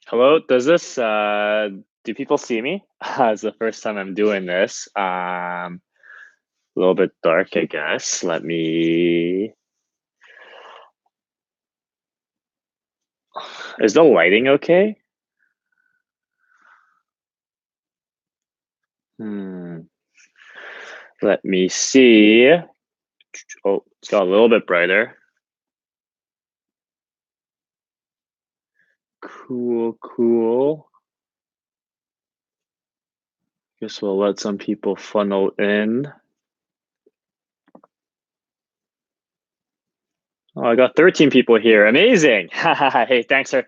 Hello, does this do people see me? It's the first time I'm doing this. A little bit dark, I guess. Is the lighting okay? Hmm. Let me see. Oh, it's got a little bit brighter. Cool, cool. Guess we'll let some people funnel in. Oh, I got 13 people here. Amazing. Hey, thanks for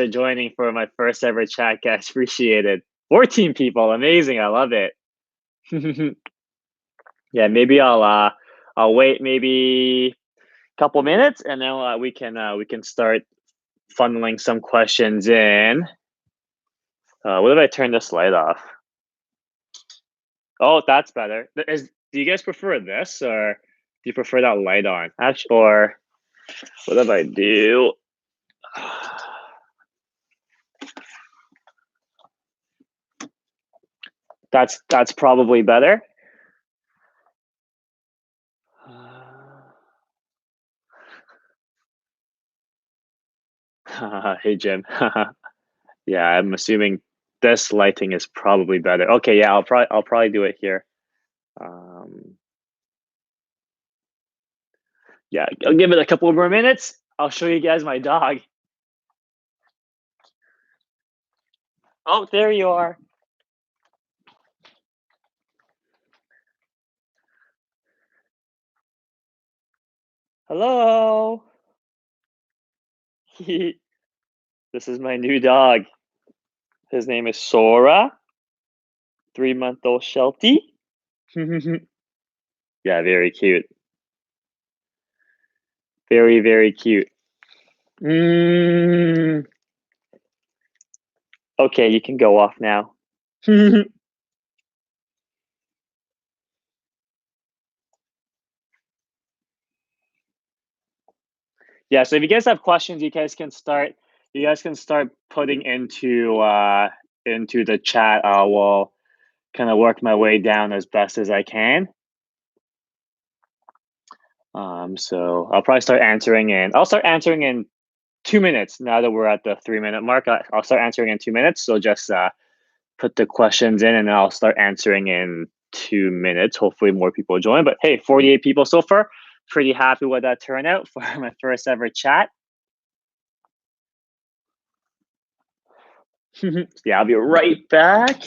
joining for my first ever chat, guys. Appreciate it. 14 people. Amazing. I love it. Yeah, maybe I'll wait maybe a couple minutes and then we can start funneling some questions in. What if I turn this light off? Oh, that's better. Do you guys prefer this or do you prefer that light on? Actually, or what if I do? That's probably better. Hey Jim. Yeah, I'm assuming this lighting is probably better. Okay, yeah, I'll probably do it here. Um, yeah, I'll give it a couple more minutes. I'll show you guys my dog. Oh, there you are. Hello. This is my new dog. His name is Sora, 3-month-old Sheltie. Yeah, very cute. Very, very cute. Mm. Okay, you can go off now. Yeah, so if you guys have questions, you guys can start putting into the chat. I will kind of work my way down as best as I can. So I'll start answering in 2 minutes now that we're at the 3 minute mark. I'll start answering in 2 minutes. So just put the questions in and I'll start answering in 2 minutes. Hopefully more people join. But hey, 48 people so far. Pretty happy with that turnout for my first ever chat. Yeah, I'll be right back.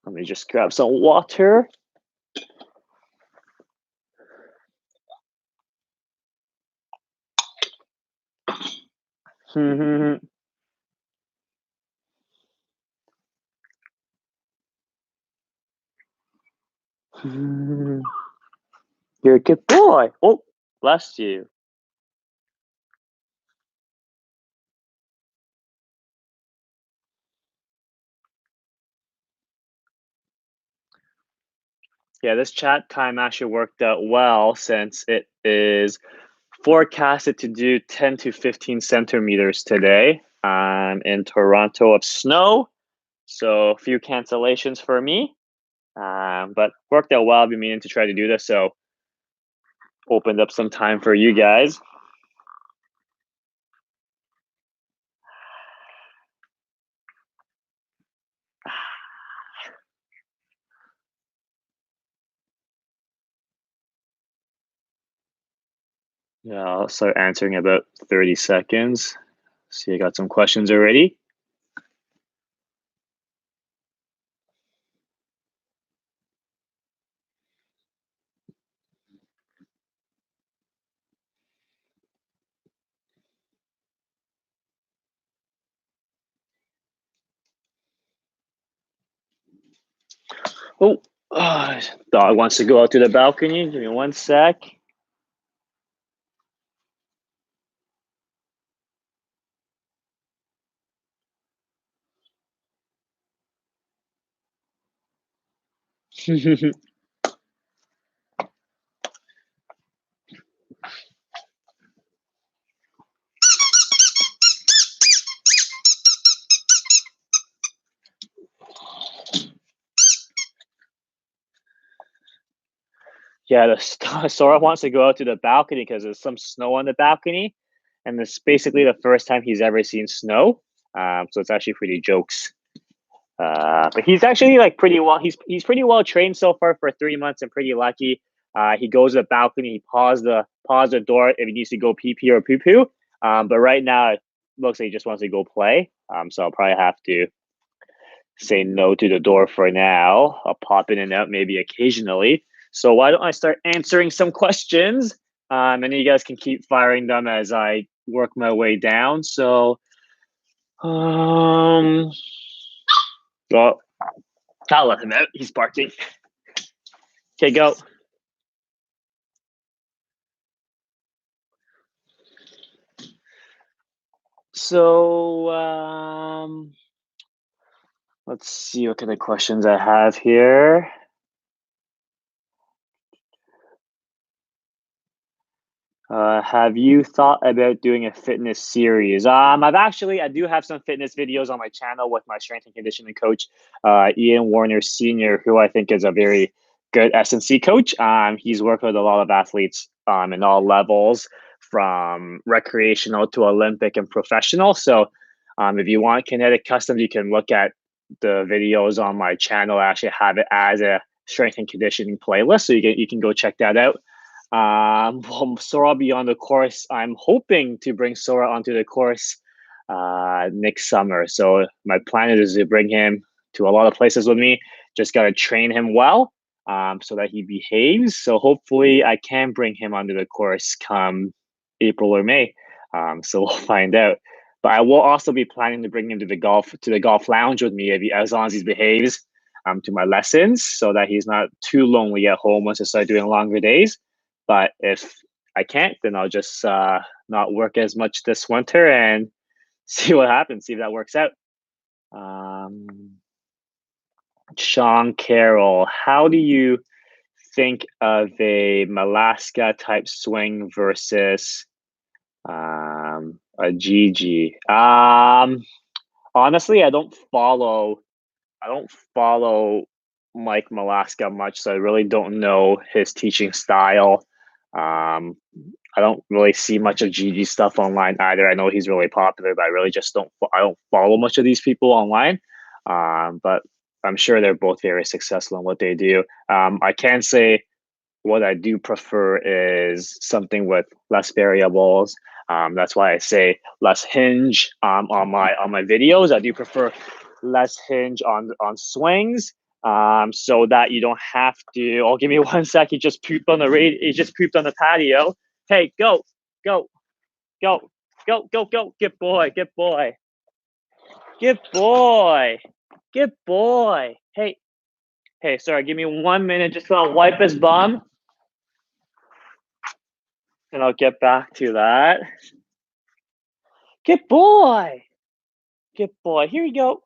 Let me just grab some water. You're a good boy. Oh, bless you. Yeah, this chat time actually worked out well since it is forecasted to do 10 to 15 centimeters today. I'm in Toronto of snow, so a few cancellations for me. But worked out well. I've been meaning to try to do this, so opened up some time for you guys. Yeah, I'll start answering in about 30 seconds. See, I got some questions already. Oh, dog wants to go out to the balcony. Give me one sec. Yeah, Sora wants to go out to the balcony because there's some snow on the balcony, and it's basically the first time he's ever seen snow. So it's actually pretty jokes. But he's actually like pretty well. He's pretty well trained so far for 3 months and pretty lucky. He goes to the balcony. He pause the door if he needs to go pee pee or poo poo. But right now it looks like he just wants to go play. So I'll probably have to say no to the door for now. I'll pop in and out maybe occasionally. So why don't I start answering some questions? And you guys can keep firing them as I work my way down. So, well, I'll let him out. He's barking. Okay, go. So, let's see what kind of questions I have here. Have you thought about doing a fitness series? I do have some fitness videos on my channel with my strength and conditioning coach, Ian Warner Sr., who I think is a very good S&C coach. He's worked with a lot of athletes in all levels, from recreational to Olympic and professional. So, if you want kinetic customs, you can look at the videos on my channel. I actually have it as a strength and conditioning playlist, so you can go check that out. Will Sora be on the course? I'm hoping to bring Sora onto the course next summer. So my plan is to bring him to a lot of places with me. Just got to train him well so that he behaves. So hopefully I can bring him onto the course come April or May. So we'll find out. But I will also be planning to bring him to the golf lounge with me as long as he behaves to my lessons, so that he's not too lonely at home once I start doing longer days. But if I can't, then I'll just not work as much this winter and see what happens, see if that works out. Sean Carroll, how do you think of a Malaska type swing versus a GG? Honestly, I don't follow Mike Malaska much, so I really don't know his teaching style. Um, I don't really see much of Gigi stuff online either. I know he's really popular, but I really just don't. I don't follow much of these people online. But I'm sure they're both very successful in what they do. I can say what I do prefer is something with less variables. That's why I say less hinge on my videos. I do prefer less hinge on swings, so that you don't have to. Oh, give me 1 sec. He just pooped on the He just pooped on the patio. Hey, go, go, go! Good boy, good boy, good boy, good boy. Hey, sorry. Give me 1 minute. Just gonna wipe his bum, and I'll get back to that. Good boy. Good boy. Here you go.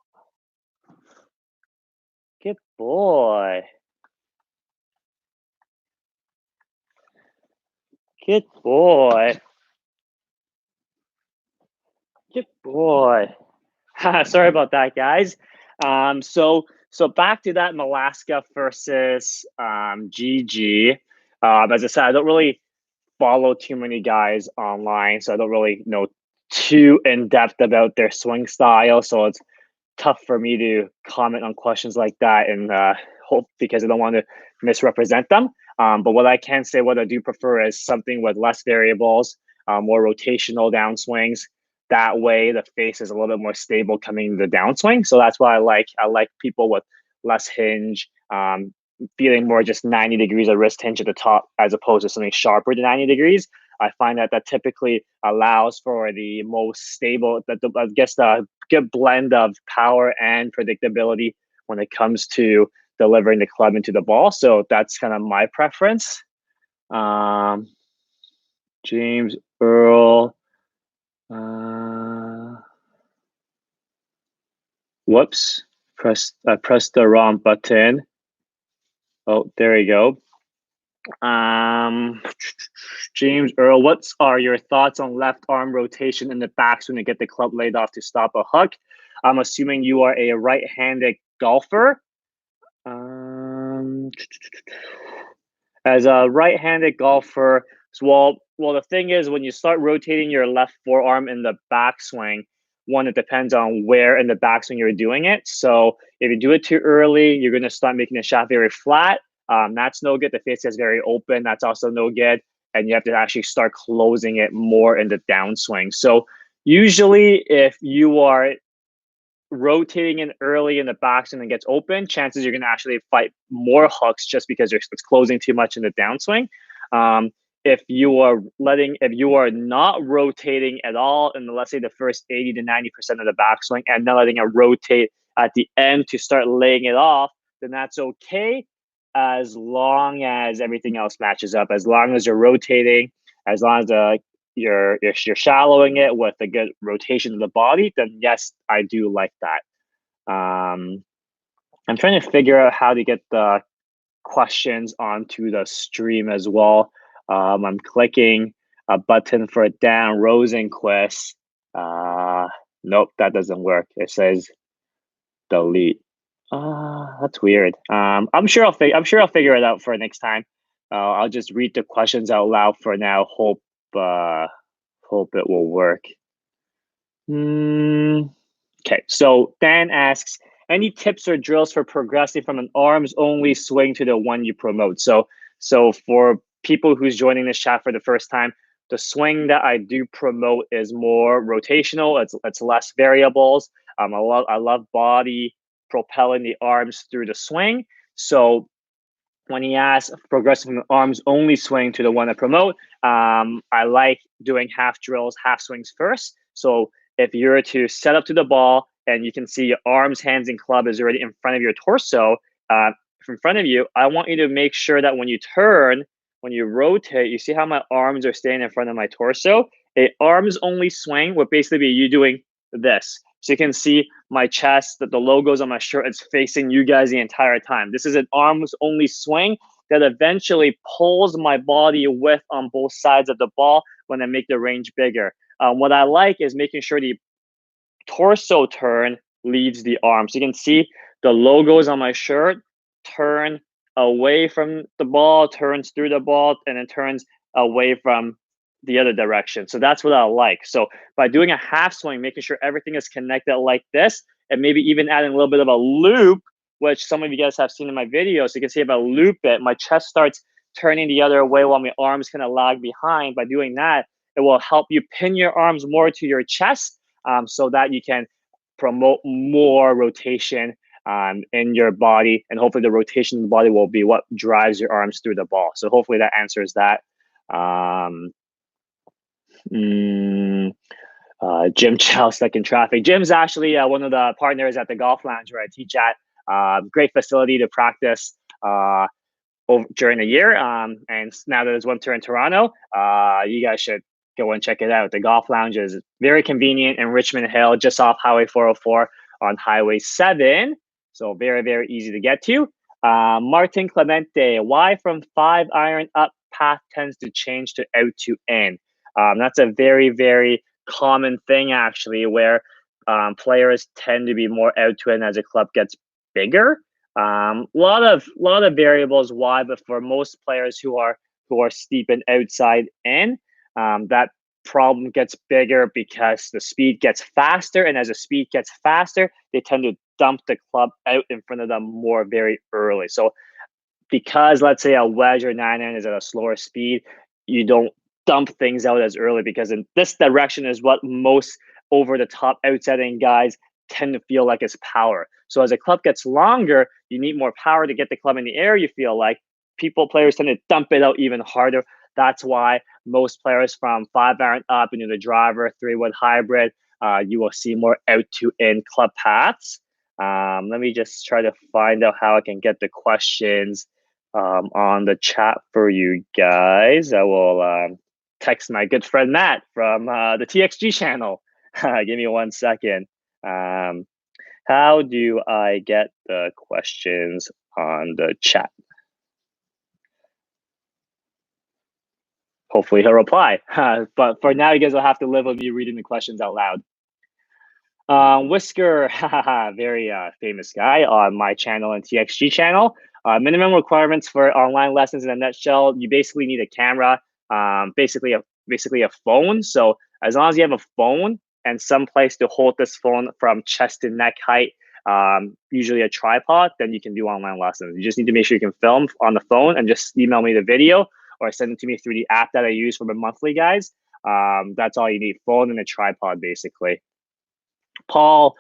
Good boy. Good boy. Good boy. Sorry about that, guys. So back to that Alaska versus GG. As I said, I don't really follow too many guys online, so I don't really know too in depth about their swing style. So it's tough for me to comment on questions like that, and hope, because I don't want to misrepresent them. But what I can say, what I do prefer is something with less variables, more rotational downswings. That way, the face is a little bit more stable coming the downswing. So that's why I like. I like people with less hinge, feeling more just 90 degrees of wrist hinge at the top, as opposed to something sharper than 90 degrees. I find that typically allows for the most stable, I guess, the good blend of power and predictability when it comes to delivering the club into the ball. So that's kind of my preference. James Earl. Whoops. I pressed the wrong button. Oh, there you go. James Earl, what are your thoughts on left arm rotation in the backswing to get the club laid off to stop a hook? I'm assuming you are a right-handed golfer. Um, as a right-handed golfer, well, the thing is, when you start rotating your left forearm in the backswing, one, it depends on where in the backswing you're doing it. So if you do it too early, you're going to start making the shaft very flat. That's no good. The face gets very open. That's also no good. And you have to actually start closing it more in the downswing. So usually, if you are rotating in early in the backswing and gets open, chances you're going to actually fight more hooks just because it's closing too much in the downswing. Um, if you are not rotating at all in, let's say, the first 80 to 90% of the backswing and not letting it rotate at the end to start laying it off, then that's okay as long as everything else matches up. As long as you're rotating, as long as you're shallowing it with a good rotation of the body, then yes, I do like that. I'm trying to figure out how to get the questions onto the stream as well. I'm clicking a button for Dan Rosenquist. Nope, that doesn't work. It says delete. That's weird. I'm sure I'll figure it out for next time. I'll just read the questions out loud for now. Uh, hope it will work. Okay, so Dan asks, any tips or drills for progressing from an arms only swing to the one you promote? So for people who's joining this chat for the first time, the swing that I do promote is more rotational. It's less variables. I love body propelling the arms through the swing. So when he asks progressing from the arms only swing to the one I promote, I like doing half drills, half swings first. So if you're to set up to the ball and you can see your arms, hands, and club is already in front of your torso, in front of you, I want you to make sure that when you turn, when you rotate, you see how my arms are staying in front of my torso? A arms only swing would basically be you doing this. So you can see my chest, that the logos on my shirt, it's facing you guys the entire time. This is an arms only swing that eventually pulls my body width on both sides of the ball when I make the range bigger. What I like is making sure the torso turn leads the arm. So you can see the logos on my shirt turn away from the ball, turns through the ball, and then turns away from the other direction. So that's what I like. So by doing a half swing, making sure everything is connected like this, and maybe even adding a little bit of a loop, which some of you guys have seen in my videos. So you can see if I loop it, my chest starts turning the other way while my arms kind of lag behind. By doing that, it will help you pin your arms more to your chest, so that you can promote more rotation in your body, and hopefully the rotation in the body will be what drives your arms through the ball. So hopefully that answers that. Jim Chow stuck in traffic. Jim's actually one of the partners at the golf lounge where I teach at. Great facility to practice during the year. And now that there's one tour in Toronto, you guys should go and check it out. The golf lounge is very convenient in Richmond Hill, just off Highway 404 on Highway 7. So very, very easy to get to. Martin Clemente, why from 5-iron up path tends to change to out to in? That's a very, very common thing, actually, where players tend to be more out to in as a club gets bigger. Lot of variables why, but for most players who are steep and outside in, that problem gets bigger because the speed gets faster, and as the speed gets faster, they tend to dump the club out in front of them more very early. So because let's say a wedge or 9-iron is at a slower speed, you don't dump things out as early, because in this direction is what most over the top outsetting guys tend to feel like is power. So as a club gets longer, you need more power to get the club in the air. You feel like players tend to dump it out even harder. That's why most players from 5-iron up into the driver, 3-wood hybrid, you will see more out to in club paths. Let me just try to find out how I can get the questions on the chat for you guys. I will text my good friend Matt from the TXG channel. Give me 1 second. How do I get the questions on the chat? Hopefully he'll reply. But for now, you guys will have to live with me reading the questions out loud. Whisker, very famous guy on my channel and TXG channel. Minimum requirements for online lessons in a nutshell: you basically need a camera, basically a phone. So as long as you have a phone and some place to hold this phone from chest to neck height, usually a tripod, then you can do online lessons. You just need to make sure you can film on the phone and just email me the video or send it to me through the app that I use for my monthly guys. That's all you need: phone and a tripod, basically. Paul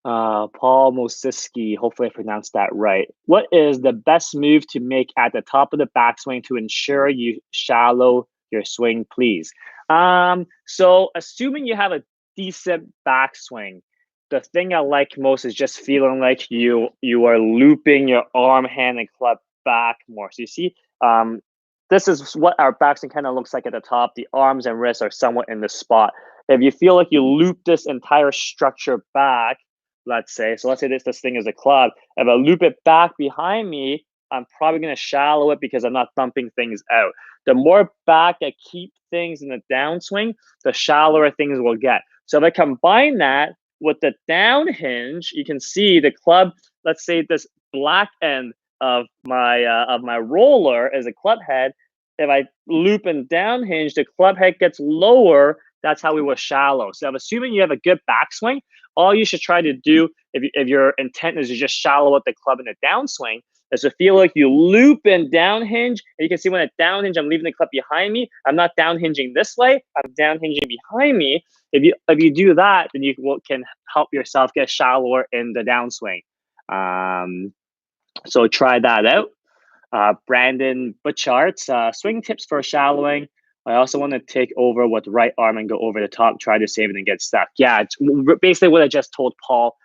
Mosiski, hopefully I pronounced that right. What is the best move to make at the top of the backswing to ensure you shallow your swing, please? So assuming you have a decent backswing, the thing I like most is just feeling like you are looping your arm, hand, and club back more. So you see, this is what our backswing kind of looks like at the top. The arms and wrists are somewhat in the spot. If you feel like you loop this entire structure back, let's say this thing is a club. If I loop it back behind me, I'm probably going to shallow it because I'm not thumping things out. The more back I keep things in the downswing, the shallower things will get. So if I combine that with the down hinge, you can see the club, let's say this black end of my roller is a club head. If I loop and down hinge, the club head gets lower. That's how we will shallow. So I'm assuming you have a good backswing. All you should try to do, if your intent is to just shallow out the club in the downswing, is to feel like you loop and down hinge. And you can see when I down hinge, I'm leaving the club behind me. I'm not down hinging this way. I'm down hinging behind me. If you do that, then you can help yourself get shallower in the downswing. So try that out. Brandon Butchart's swing tips for shallowing. I also want to take over with the right arm and go over the top, try to save it and get stuck. Yeah, it's basically what I just told Paul.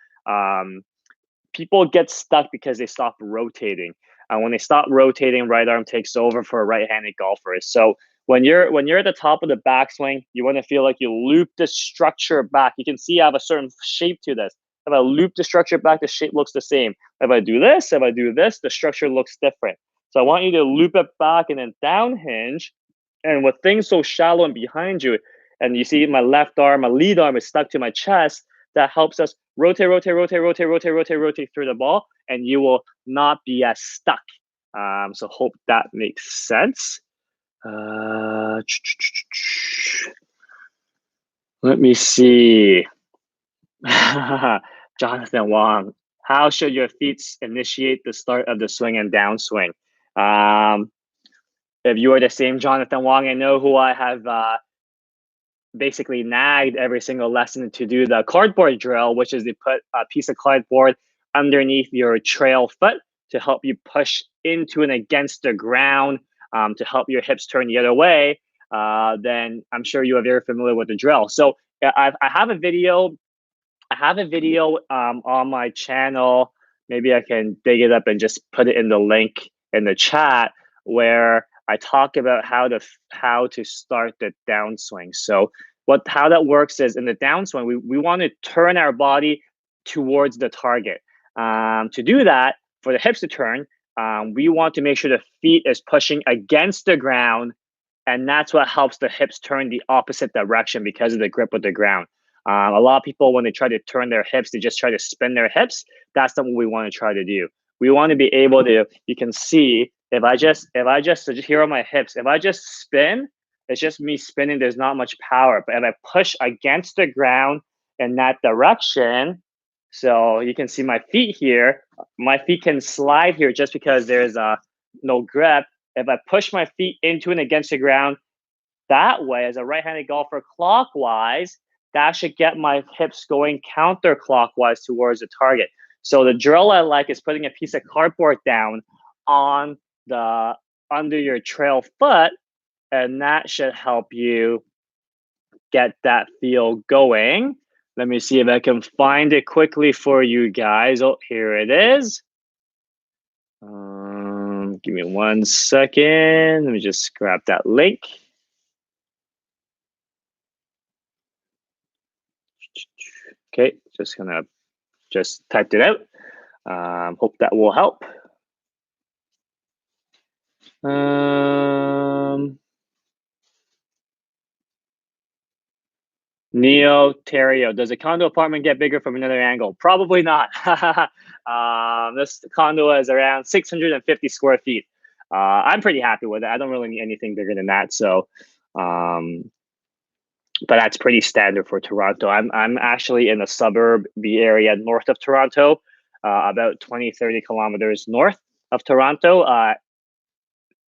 People get stuck because they stop rotating. When they stop rotating, right arm takes over for right-handed golfers. So when you're at the top of the backswing, you want to feel like you loop the structure back. You can see I have a certain shape to this. If I loop the structure back, the shape looks the same. If I do this, the structure looks different. So I want you to loop it back and then down hinge. And with things so shallow and behind you, and you see my left arm, my lead arm is stuck to my chest, that helps us rotate through the ball, and you will not be as stuck. So hope that makes sense. Let me see. Jonathan Wong, how should your feet initiate the start of the swing and downswing? If you are the same Jonathan Wong, I know who I have basically nagged every single lesson to do the cardboard drill, which is to put a piece of cardboard underneath your trail foot to help you push into and against the ground, to help your hips turn the other way. Then I'm sure you are very familiar with the drill. So I have a video. On my channel. Maybe I can dig it up and just put it in the link in the chat where I talk about how to start the downswing. So how that works is in the downswing, we want to turn our body towards the target. To do that, for the hips to turn, we want to make sure the feet is pushing against the ground, and that's what helps the hips turn the opposite direction because of the grip with the ground. A lot of people, when they try to turn their hips, they just try to spin their hips. That's not what we want to try to do. We want to be able to, you can see, if I just here on my hips, if I just spin, it's just me spinning. There's not much power. But if I push against the ground in that direction, so you can see my feet here, my feet can slide here just because there's no grip. If I push my feet into and against the ground that way, as a right-handed golfer clockwise, that should get my hips going counterclockwise towards the target. So the drill I like is putting a piece of cardboard down on the under your trail foot, and that should help you get that feel going. Let me see if I can find it quickly for you guys. Oh, here it is. Give me 1 second. Let me just grab that link. Okay, just gonna typed it out. Hope that will help. Neo Terrio, does a condo apartment get bigger from another angle? Probably not. This condo is around 650 square feet. I'm pretty happy with it. I don't really need anything bigger than that. So, but that's pretty standard for Toronto. I'm actually in a suburb, the area north of Toronto, about 20-30 kilometers north of Toronto.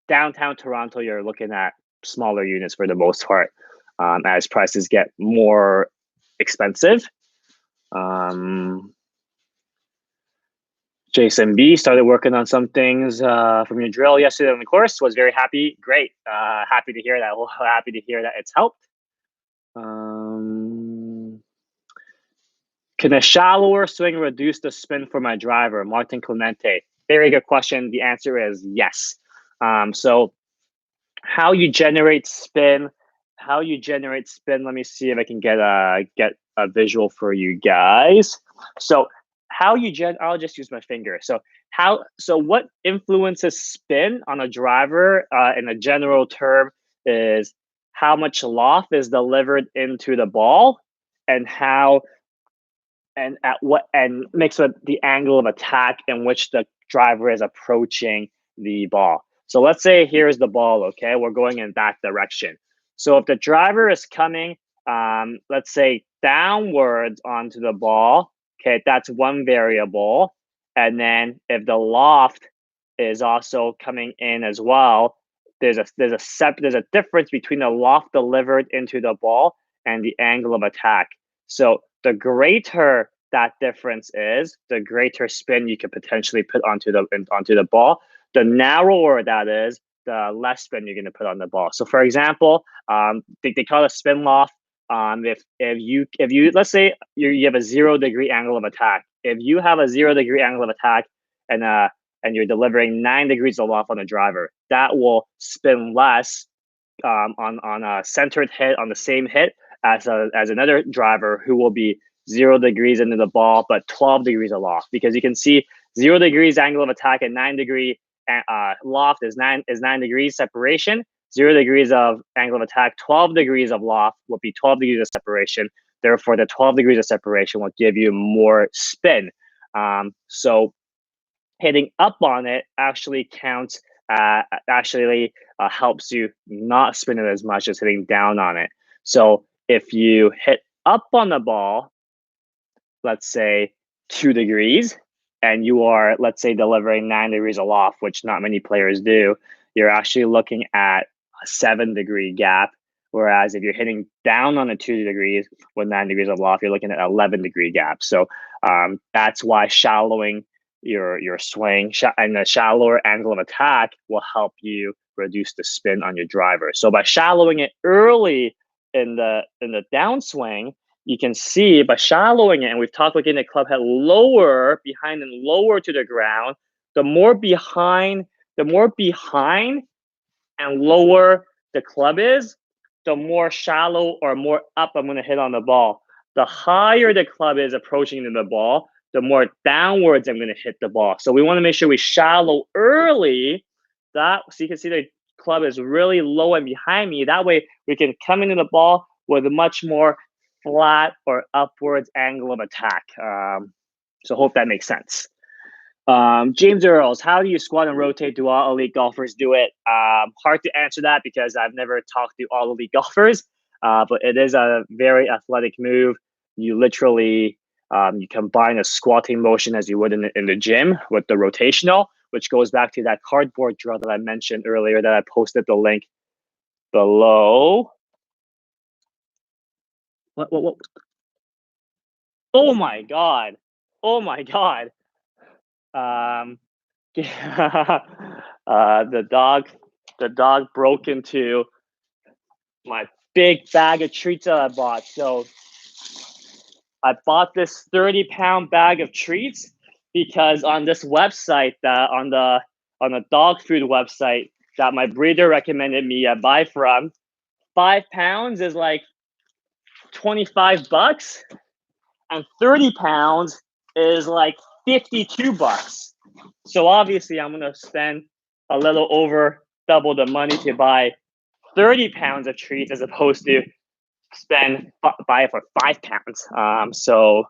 Downtown Toronto, you're looking at smaller units for the most part, as prices get more expensive. Jason B started working on some things from your drill yesterday on the course. Was very happy. Great. Happy to hear that. Happy to hear that it's helped. Can a shallower swing reduce the spin for my driver? Martin Clemente. Very good question. The answer is yes. So how you generate spin, let me see if I can get a visual for you guys. So I'll just use my finger. So what influences spin on a driver in a general term is how much loft is delivered into the ball and mixed with the angle of attack in which the driver is approaching the ball. So let's say here's the ball, okay? We're going in that direction. So if the driver is coming, let's say downwards onto the ball, okay, that's one variable. And then if the loft is also coming in as well, there's a difference between the loft delivered into the ball and the angle of attack. So the greater that difference is, the greater spin you could potentially put onto the ball. The narrower that is, the less spin you're going to put on the ball. So, for example, they call it spin loft. If you let's say you have a 0 degree angle of attack. If you have a 0 degree angle of attack and you're delivering 9 degrees of loft on the driver, that will spin less on a centered hit on the same hit as another driver who will be 0 degrees into the ball but 12 degrees of loft, because you can see 0 degrees angle of attack and 9 degree loft is 9 degrees separation. 0 degrees of angle of attack, 12 degrees of loft will be 12 degrees of separation. Therefore, the 12 degrees of separation will give you more spin. So hitting up on it actually counts. Helps you not spin it as much as hitting down on it. So if you hit up on the ball, let's say 2 degrees, and you are, let's say, delivering 9 degrees of loft, which not many players do, you're actually looking at a 7 degree gap. Whereas if you're hitting down on the 2 degrees with 9 degrees of loft, you're looking at 11 degree gap. So that's why shallowing your swing and the shallower angle of attack will help you reduce the spin on your driver. So by shallowing it early in the downswing, you can see by shallowing it, and we've talked about getting the club head lower behind and lower to the ground, the more behind and lower the club is, the more shallow or more up I'm going to hit on the ball. The higher the club is approaching the ball, the more downwards I'm going to hit the ball. So we want to make sure we shallow early, so you can see the club is really low and behind me. That way we can come into the ball with a much more flat or upwards angle of attack. So hope that makes sense. James Earls, how do you squat and rotate? Do all elite golfers do it? Hard to answer that because I've never talked to all elite golfers, but it is a very athletic move. You literally you combine a squatting motion as you would in the gym with the rotational, which goes back to that cardboard drill that I mentioned earlier that I posted the link below. What? Oh my God. Oh my God. The dog broke into my big bag of treats that I bought. So I bought this 30-pound bag of treats because on this website, on the dog food website that my breeder recommended me buy from, 5 pounds is like $25, and 30 pounds is like $52. So obviously I'm gonna spend a little over double the money to buy 30 pounds of treats as opposed to buy it for £5. So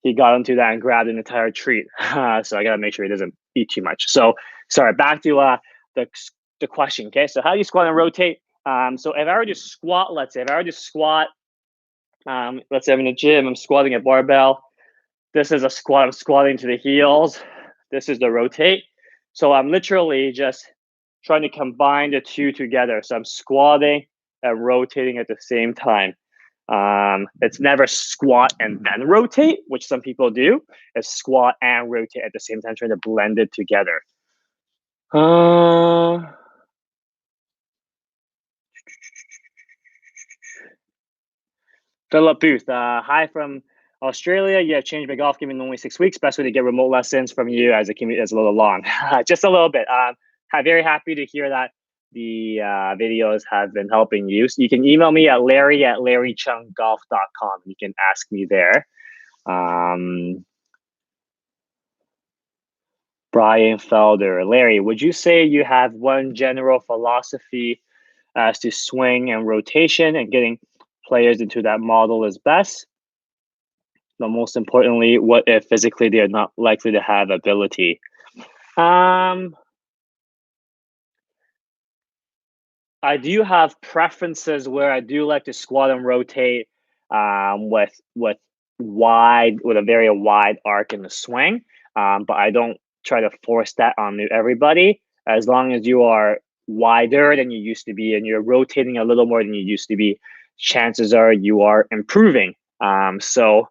he got into that and grabbed an entire treat. So I got to make sure he doesn't eat too much. So sorry, back to the question. Okay, so how do you squat and rotate? So if I were to squat, let's say let's say I'm in the gym, I'm squatting a barbell. This is a squat, I'm squatting to the heels. This is the rotate. So I'm literally just trying to combine the two together. So I'm squatting and rotating at the same time. It's never squat and then rotate, which some people do. It's squat and rotate at the same time, trying to blend it together. Philip Booth, hi from Australia. Yeah, changed my golf game in only 6 weeks. Best way to get remote lessons from you as a commute is a little long. Just a little bit. I'm very happy to hear that the videos have been helping you. So you can email me at larry@larrycheunggolf.com. You can ask me there. Brian Felder, Larry, would you say you have one general philosophy as to swing and rotation and getting players into that model is best? But most importantly, what if physically they are not likely to have ability? I do have preferences where I do like to squat and rotate with a very wide arc in the swing, but I don't try to force that on everybody. As long as you are wider than you used to be and you're rotating a little more than you used to be, chances are you are improving. So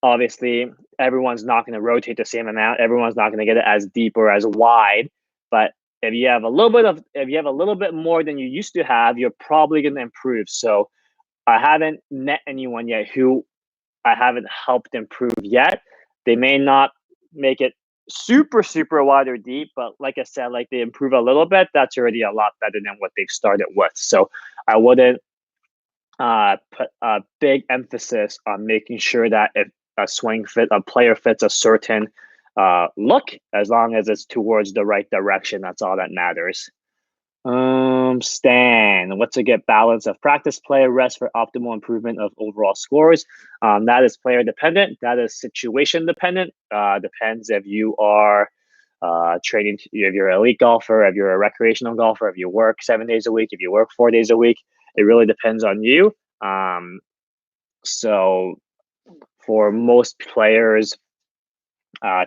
obviously, everyone's not going to rotate the same amount. Everyone's not going to get it as deep or as wide, but if you have a little bit more than you used to have, you're probably going to improve. So I haven't met anyone yet who I haven't helped improve yet. They may not make it super wide or deep, but like I said, like they improve a little bit, that's already a lot better than what they've started with. So I wouldn't put a big emphasis on making sure that if a player fits a certain look, as long as it's towards the right direction, that's all that matters. Stan, what's a good balance of practice play, rest for optimal improvement of overall scores? That is player dependent. That is situation dependent. Depends if you are training, if you're an elite golfer, if you're a recreational golfer, if you work 7 days a week, if you work 4 days a week. It really depends on you. So for most players,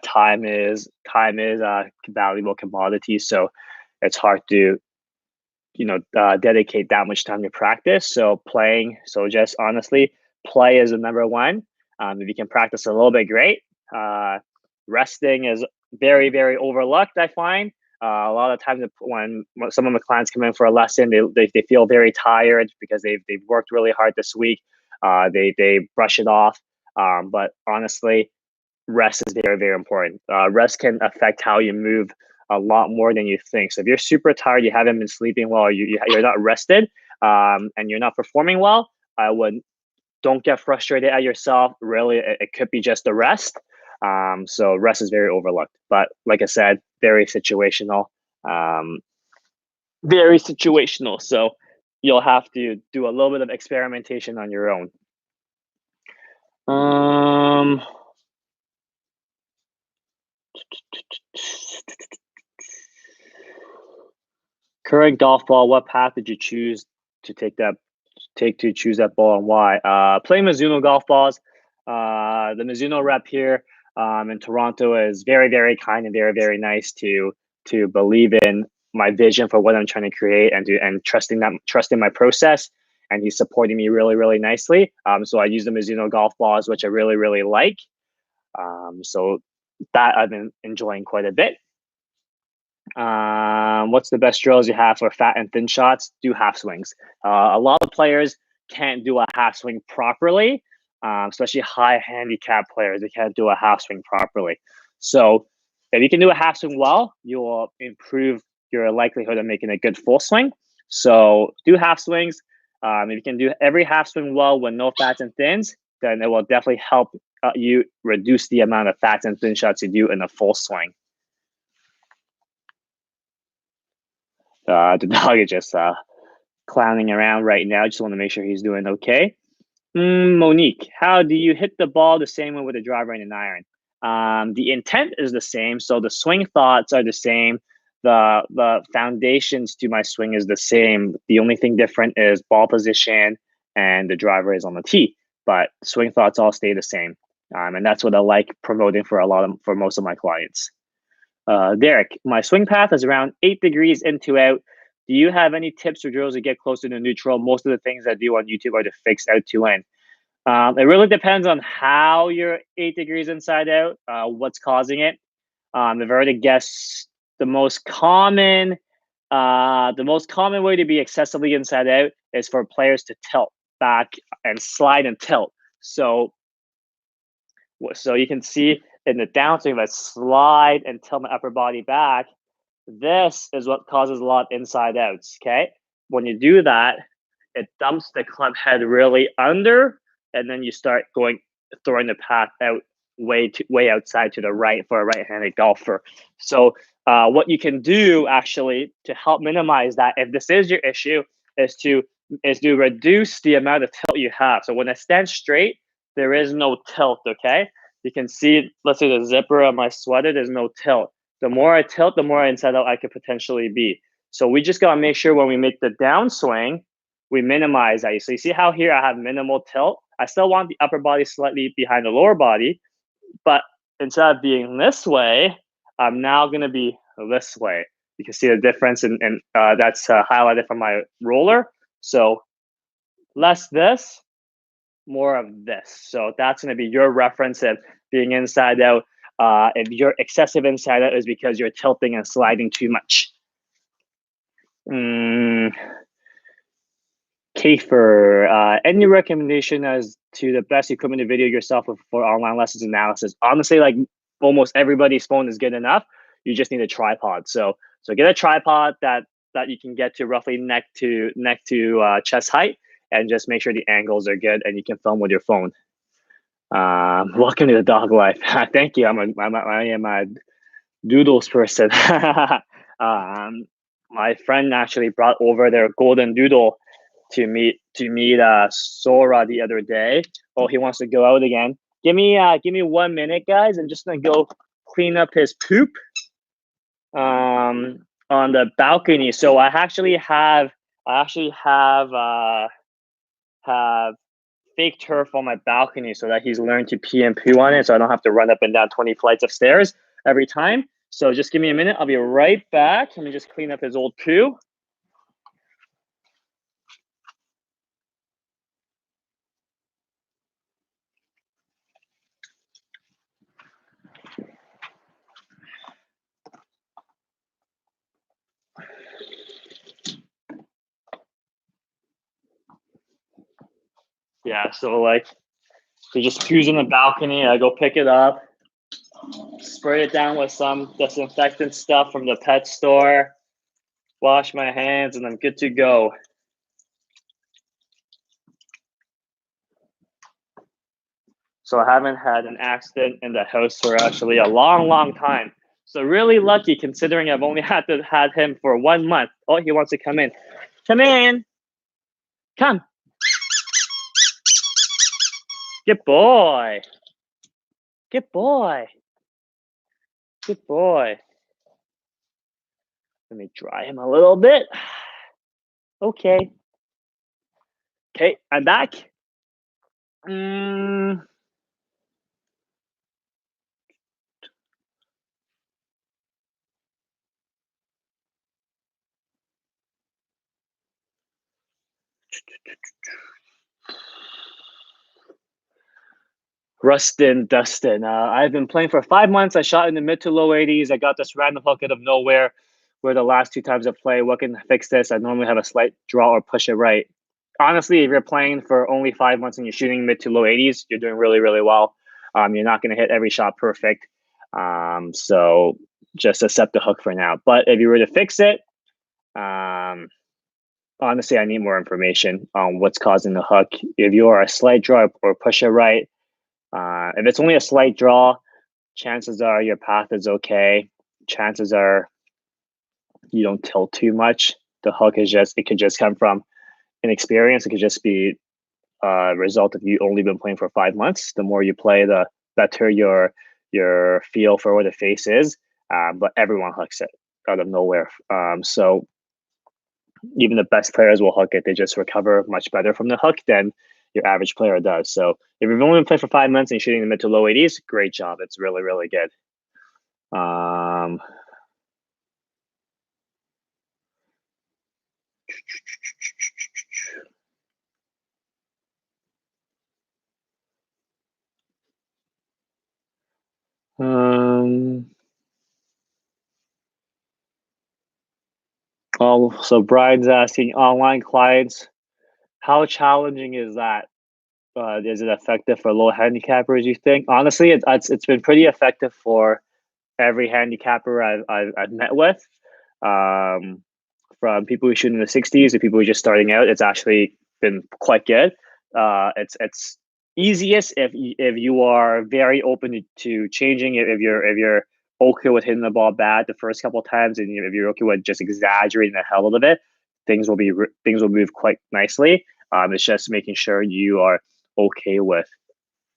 time is a valuable commodity. So it's hard to dedicate that much time to practice. So just honestly, play is the number one. If you can practice a little bit, great. Resting is very overlooked, I find. A lot of times when some of my clients come in for a lesson, they feel very tired because they've worked really hard this week. They brush it off. But honestly, rest is very important. Rest can affect how you move a lot more than you think. So if you're super tired, you haven't been sleeping well, you're not rested, and you're not performing well, don't get frustrated at yourself. Really, it could be just the rest. So rest is very overlooked. But like I said, very situational. Very situational. So you'll have to do a little bit of experimentation on your own. Current golf ball, what path did you choose to choose that ball and why? Playing Mizuno golf balls. The Mizuno rep here in Toronto is very kind and very nice to believe in my vision for what I'm trying to create and trusting my process. And he's supporting me really nicely. So I use the Mizuno golf balls, which I really like. So that I've been enjoying quite a bit. What's the best drills you have for fat and thin shots? Do half swings. A lot of players can't do a half swing properly, especially high handicap players. They can't do a half swing properly. So if you can do a half swing well, you will improve your likelihood of making a good full swing. So do half swings. If you can do every half swing well with no fats and thins, then it will definitely help you reduce the amount of fats and thin shots you do in a full swing. The dog is just clowning around right now. Just want to make sure he's doing okay. Monique, how do you hit the ball the same way with a driver and an iron? The intent is the same, so the swing thoughts are the same. The foundations to my swing is the same. The only thing different is ball position and the driver is on the tee. But swing thoughts all stay the same, and that's what I like promoting for most of my clients. Derek, my swing path is around 8 degrees in to out. Do you have any tips or drills to get closer to neutral? Most of the things I do on YouTube are to fix out to in. It really depends on how you're 8 degrees inside out, what's causing it. I've already guessed the most common way to be excessively inside out is for players to tilt back and slide and tilt. So you can see in the downswing, if I slide and tilt my upper body back, this is what causes a lot of inside outs. Okay, when you do that, it dumps the club head really under, and then you start throwing the path out way outside to the right for a right-handed golfer. So what you can do actually to help minimize that, if this is your issue, is to reduce the amount of tilt you have. So when I stand straight, there is no tilt. Okay, you can see, let's say the zipper of my sweater, there's no tilt. The more I tilt, the more inside out I could potentially be. So we just gotta make sure when we make the downswing, we minimize that. So you see how here I have minimal tilt? I still want the upper body slightly behind the lower body, but instead of being this way, I'm now gonna be this way. You can see the difference, and that's highlighted from my roller. So less this, more of this. So that's going to be your reference of being inside out. If your excessive inside out is because you're tilting and sliding too much. Kiefer, any recommendation as to the best equipment to video yourself for online lessons analysis? Honestly, like almost everybody's phone is good enough. You just need a tripod. So get a tripod that you can get to roughly neck to chest height, and just make sure the angles are good and you can film with your phone. Welcome to the dog life. Thank you. I am a doodles person. My friend actually brought over their golden doodle to meet Sora the other day. Oh, he wants to go out again. Give me 1 minute, guys. I'm just gonna go clean up his poop on the balcony. So I actually have fake turf on my balcony so that he's learned to pee and poo on it, so I don't have to run up and down 20 flights of stairs every time. So just give me a minute. I'll be right back. Let me just clean up his old poo. Yeah, so like he just poos on the balcony. I go pick it up, spray it down with some disinfectant stuff from the pet store, wash my hands, and I'm good to go. So I haven't had an accident in the house for actually a long time. So really lucky considering I've only had him for 1 month. Oh, he wants to come in. Come in. Come. Good boy. Good boy. Good boy. Let me dry him a little bit. Okay. Okay, I'm back. Rustin Dustin. I've been playing for 5 months. I shot in the mid to low 80s. I got this random hook out of nowhere where the last 2 times I play. What can fix this? I normally have a slight draw or push it right. Honestly, if you're playing for only 5 months and you're shooting mid to low 80s, you're doing really well. You're not going to hit every shot perfect. So just accept the hook for now. But if you were to fix it, honestly, I need more information on what's causing the hook. If you are a slight draw or push it right, if it's only a slight draw, chances are your path is okay. Chances are you don't tilt too much. The hook it could just come from inexperience. It could just be result of you only been playing for 5 months. The more you play, the better your feel for what the face is. But everyone hooks it out of nowhere. So even the best players will hook it. They just recover much better from the hook than your average player does. So if you've only been playing for 5 months and shooting the mid to low 80s, great job. It's really, really good. So Brian's asking online clients, how challenging is that? Is it effective for low handicappers, you think? Honestly, it's been pretty effective for every handicapper I've met with. From people who shoot in the 60s to people who are just starting out, it's actually been quite good. It's easiest if you are very open to changing it. If you're okay with hitting the ball bad the first couple of times, and if you're okay with just exaggerating the hell out of it, things will move quite nicely. It's just making sure you are okay with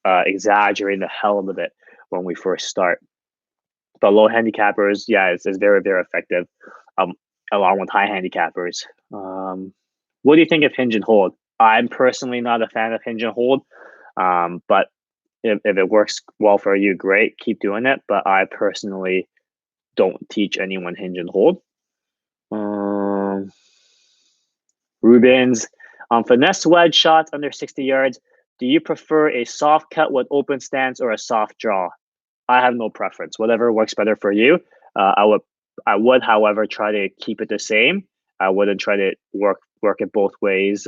exaggerating the hell out of it when we first start. But low handicappers, yeah, it's very, very effective, along with high handicappers. What do you think of hinge and hold? I'm personally not a fan of hinge and hold, but if it works well for you, great, keep doing it. But I personally don't teach anyone hinge and hold. Rubens, finesse wedge shots under 60 yards. Do you prefer a soft cut with open stance or a soft draw? I have no preference. Whatever works better for you. I would, however, try to keep it the same. I wouldn't try to work it both ways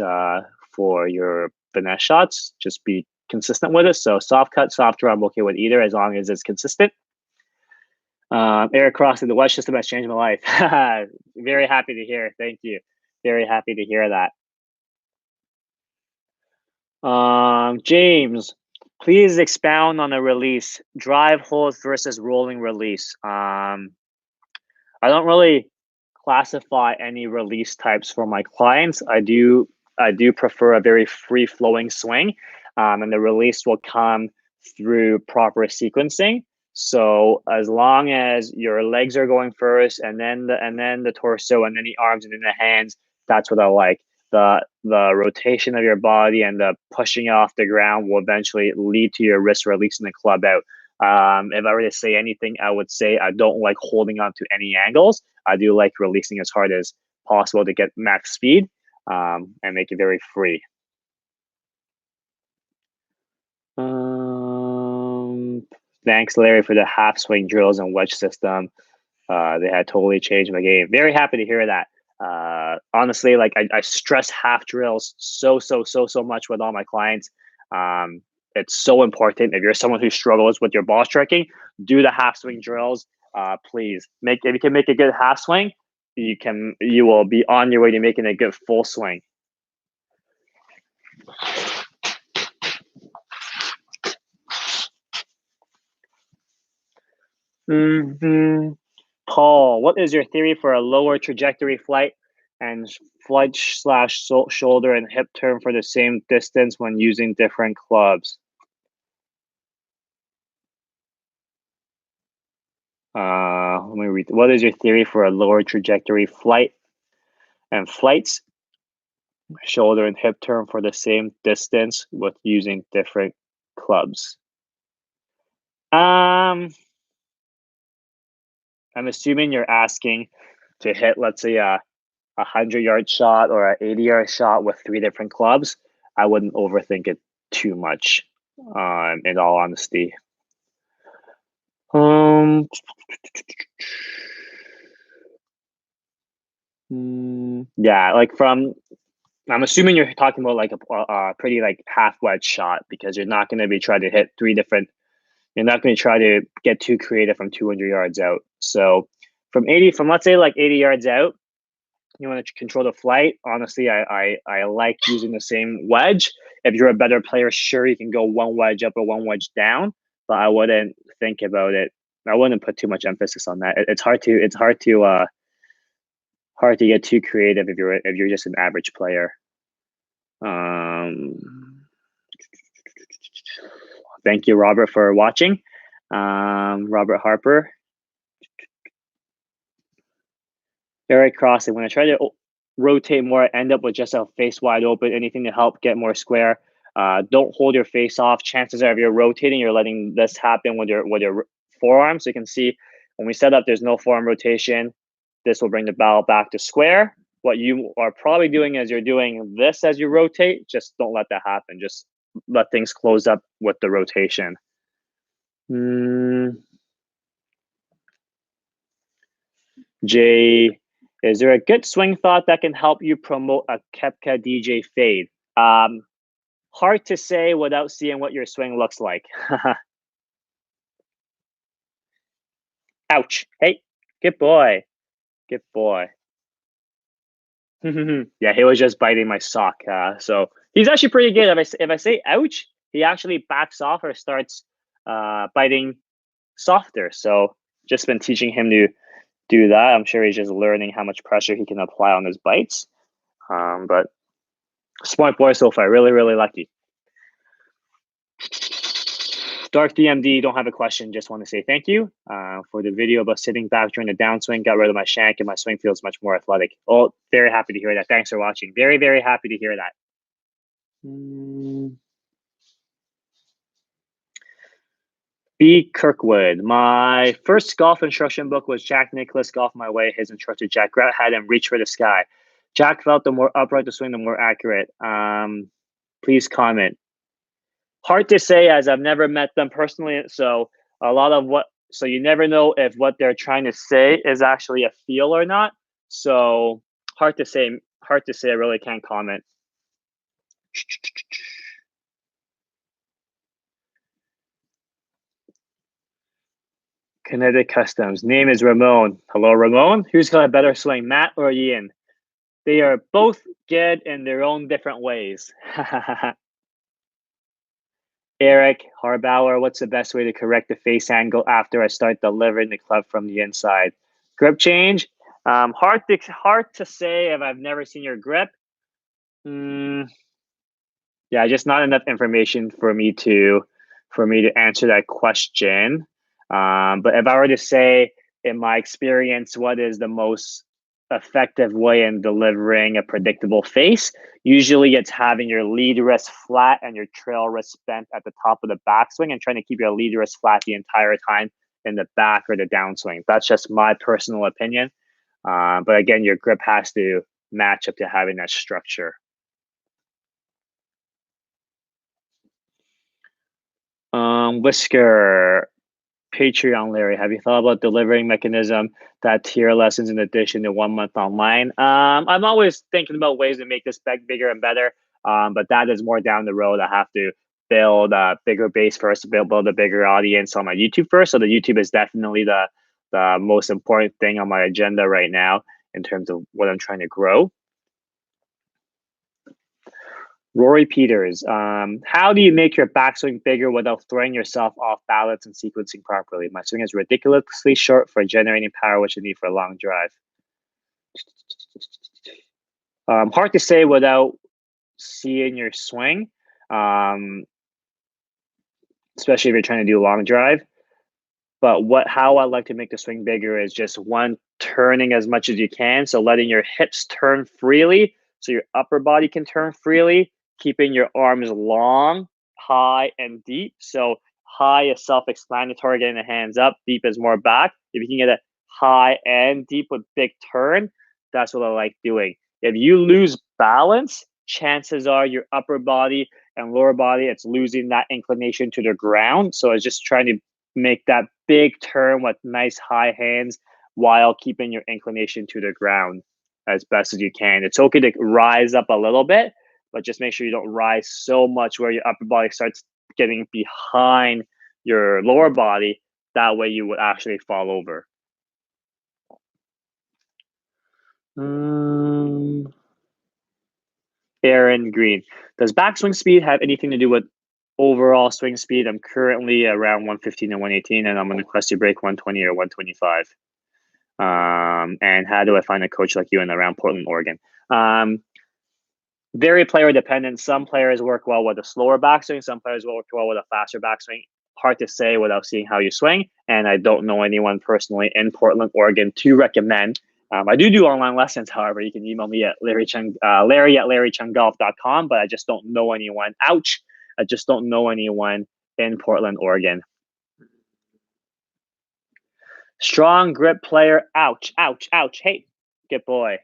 for your finesse shots. Just be consistent with it. So soft cut, soft draw, I'm okay with either as long as it's consistent. Eric Cross in the wedge system has changed my life. Very happy to hear. Thank you. Very happy to hear that. James, please expound on the release, drive hold versus rolling release. I don't really classify any release types for my clients. I do prefer a very free flowing swing, and the release will come through proper sequencing. So as long as your legs are going first, and then the torso, and then the arms, and then the hands, that's what I like. The rotation of your body and the pushing off the ground will eventually lead to your wrist releasing the club out. If I were to say anything, I would say I don't like holding on to any angles. I do like releasing as hard as possible to get max speed, and make it very free. Thanks, Larry, for the half swing drills and wedge system. They had totally changed my game. Very happy to hear that. Honestly, like I stress half drills so much with all my clients. It's so important. If you're someone who struggles with your ball striking, do the half swing drills. Please if you can make a good half swing, you will be on your way to making a good full swing. Paul, what is your theory for a lower trajectory flight and flight / shoulder and hip turn for the same distance when using different clubs? Let me read. What is your theory for a lower trajectory flight and flights, shoulder and hip turn for the same distance with using different clubs? I'm assuming you're asking to hit, let's say, a 100-yard shot or an 80-yard shot with 3 different clubs. I wouldn't overthink it too much, in all honesty. Yeah, I'm assuming you're talking about like a pretty like half wedge shot, because you're not going to be trying to hit 3 different. You're not going to try to get too creative from 200 yards out. So from let's say like 80 yards out, you want to control the flight. Honestly, I like using the same wedge. If you're a better player, sure, you can go 1 wedge up or 1 wedge down, but I wouldn't think about it. I wouldn't put too much emphasis on that. It's hard to get too creative if you're just an average player. Thank you, Robert, for watching. Robert Harper. Eric Crossing. When I try to rotate more, I end up with just a face wide open. Anything to help get more square. Don't hold your face off. Chances are if you're rotating, you're letting this happen with your forearm. So you can see when we set up, there's no forearm rotation. This will bring the ball back to square. What you are probably doing is you're doing this as you rotate. Just don't let that happen. Just let things close up with the rotation. Jay, is there a good swing thought that can help you promote a Kepka DJ fade? Hard to say without seeing what your swing looks like. Ouch. Hey, good boy. Good boy. Yeah, he was just biting my sock. So he's actually pretty good. If I say ouch, he actually backs off or starts biting softer. So just been teaching him to do that. I'm sure he's just learning how much pressure he can apply on his bites. But smart boy so far. Really, really lucky. Dark DMD, don't have a question. Just want to say thank you for the video about sitting back during the downswing. Got rid of my shank and my swing feels much more athletic. Oh, very happy to hear that. Thanks for watching. Very, very happy to hear that. B. Kirkwood. My first golf instruction book was Jack Nicklaus, Golf My Way. His instructor, Jack Grant, had him reach for the sky. Jack felt the more upright the swing, the more accurate. Please comment. Hard to say as I've never met them personally. So a lot of so you never know if what they're trying to say is actually a feel or not. So hard to say. I really can't comment. Kinetic Customs. Name is Ramon. Hello, Ramon. Who's got a better swing, Matt or Ian? They are both good in their own different ways. Eric Harbauer, what's the best way to correct the face angle after I start delivering the club from the inside? Grip change. Hard to say if I've never seen your grip. Yeah, just not enough information for me to answer that question. But if I were to say, in my experience, what is the most effective way in delivering a predictable face? Usually it's having your lead wrist flat and your trail wrist bent at the top of the backswing and trying to keep your lead wrist flat the entire time in the back or the downswing. That's just my personal opinion. But again, your grip has to match up to having that structure. Whisker. Patreon, Larry, have you thought about delivering mechanism that tier lessons in addition to 1 month online? I'm always thinking about ways to make this bigger and better, but that is more down the road. I have to build a bigger base first, to build a bigger audience on my YouTube first. So the YouTube is definitely the most important thing on my agenda right now in terms of what I'm trying to grow. Rory Peters, how do you make your backswing bigger without throwing yourself off balance and sequencing properly? My swing is ridiculously short for generating power, which I need for a long drive. Hard to say without seeing your swing, especially if you're trying to do a long drive. But how I like to make the swing bigger is just one, turning as much as you can. So letting your hips turn freely so your upper body can turn freely. Keeping your arms long, high, and deep. So high is self-explanatory, getting the hands up. Deep is more back. If you can get it high and deep with big turn, that's what I like doing. If you lose balance, chances are your upper body and lower body, it's losing that inclination to the ground. So it's just trying to make that big turn with nice high hands while keeping your inclination to the ground as best as you can. It's okay to rise up a little bit, but just make sure you don't rise so much where your upper body starts getting behind your lower body. That way you would actually fall over. Aaron Green. Does backswing speed have anything to do with overall swing speed? I'm currently around 115 and 118, and I'm going to quest to break 120 or 125. And how do I find a coach like you in around Portland, Oregon? very player dependent. Some players work well with a slower backswing. Some players will work well with a faster backswing. Hard to say without seeing how you swing. And I don't know anyone personally in Portland, Oregon to recommend. I do online lessons, however. You can email me at Larry at LarryCheungGolf.com, but I just don't know anyone. Ouch. I just don't know anyone in Portland, Oregon. Strong grip player. Ouch, ouch, ouch. Hey, good boy.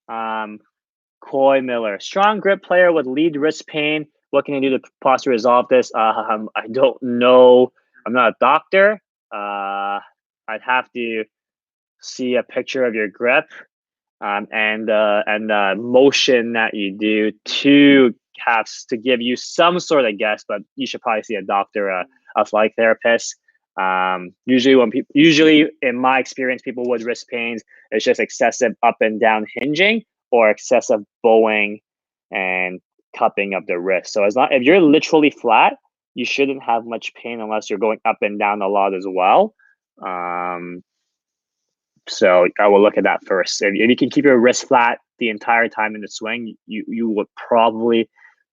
Coy Miller. Strong grip player with lead wrist pain. What can I do to possibly resolve this? I don't know. I'm not a doctor. I'd have to see a picture of your grip and the motion that you do to have to give you some sort of guess, but you should probably see a doctor, a athletic therapist. Usually in my experience, people with wrist pains, it's just excessive up and down hinging or excessive bowing and cupping of the wrist. So if you're literally flat, you shouldn't have much pain unless you're going up and down a lot as well. So I will look at that first. If you can keep your wrist flat the entire time in the swing, you would probably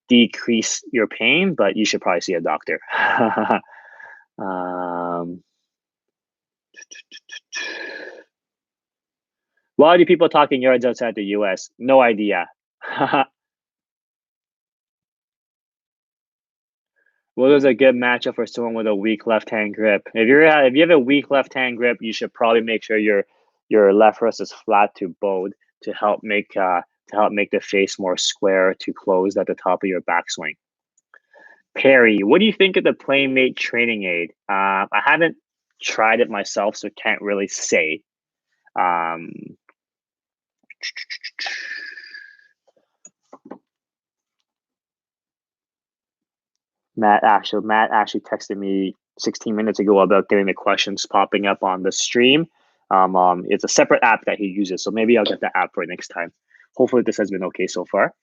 decrease your pain, but you should probably see a doctor. Why do people talk in yards outside the US? No idea. What is a good matchup for someone with a weak left-hand grip? If you have a weak left-hand grip, you should probably make sure your left wrist is flat to bowed to help make the face more square to close at the top of your backswing. Perry, what do you think of the Playmate training aid? I haven't tried it myself, so can't really say. Matt actually texted me 16 minutes ago about getting the questions popping up on the stream. It's a separate app that he uses, so maybe I'll get the app for next time. Hopefully this has been okay so far.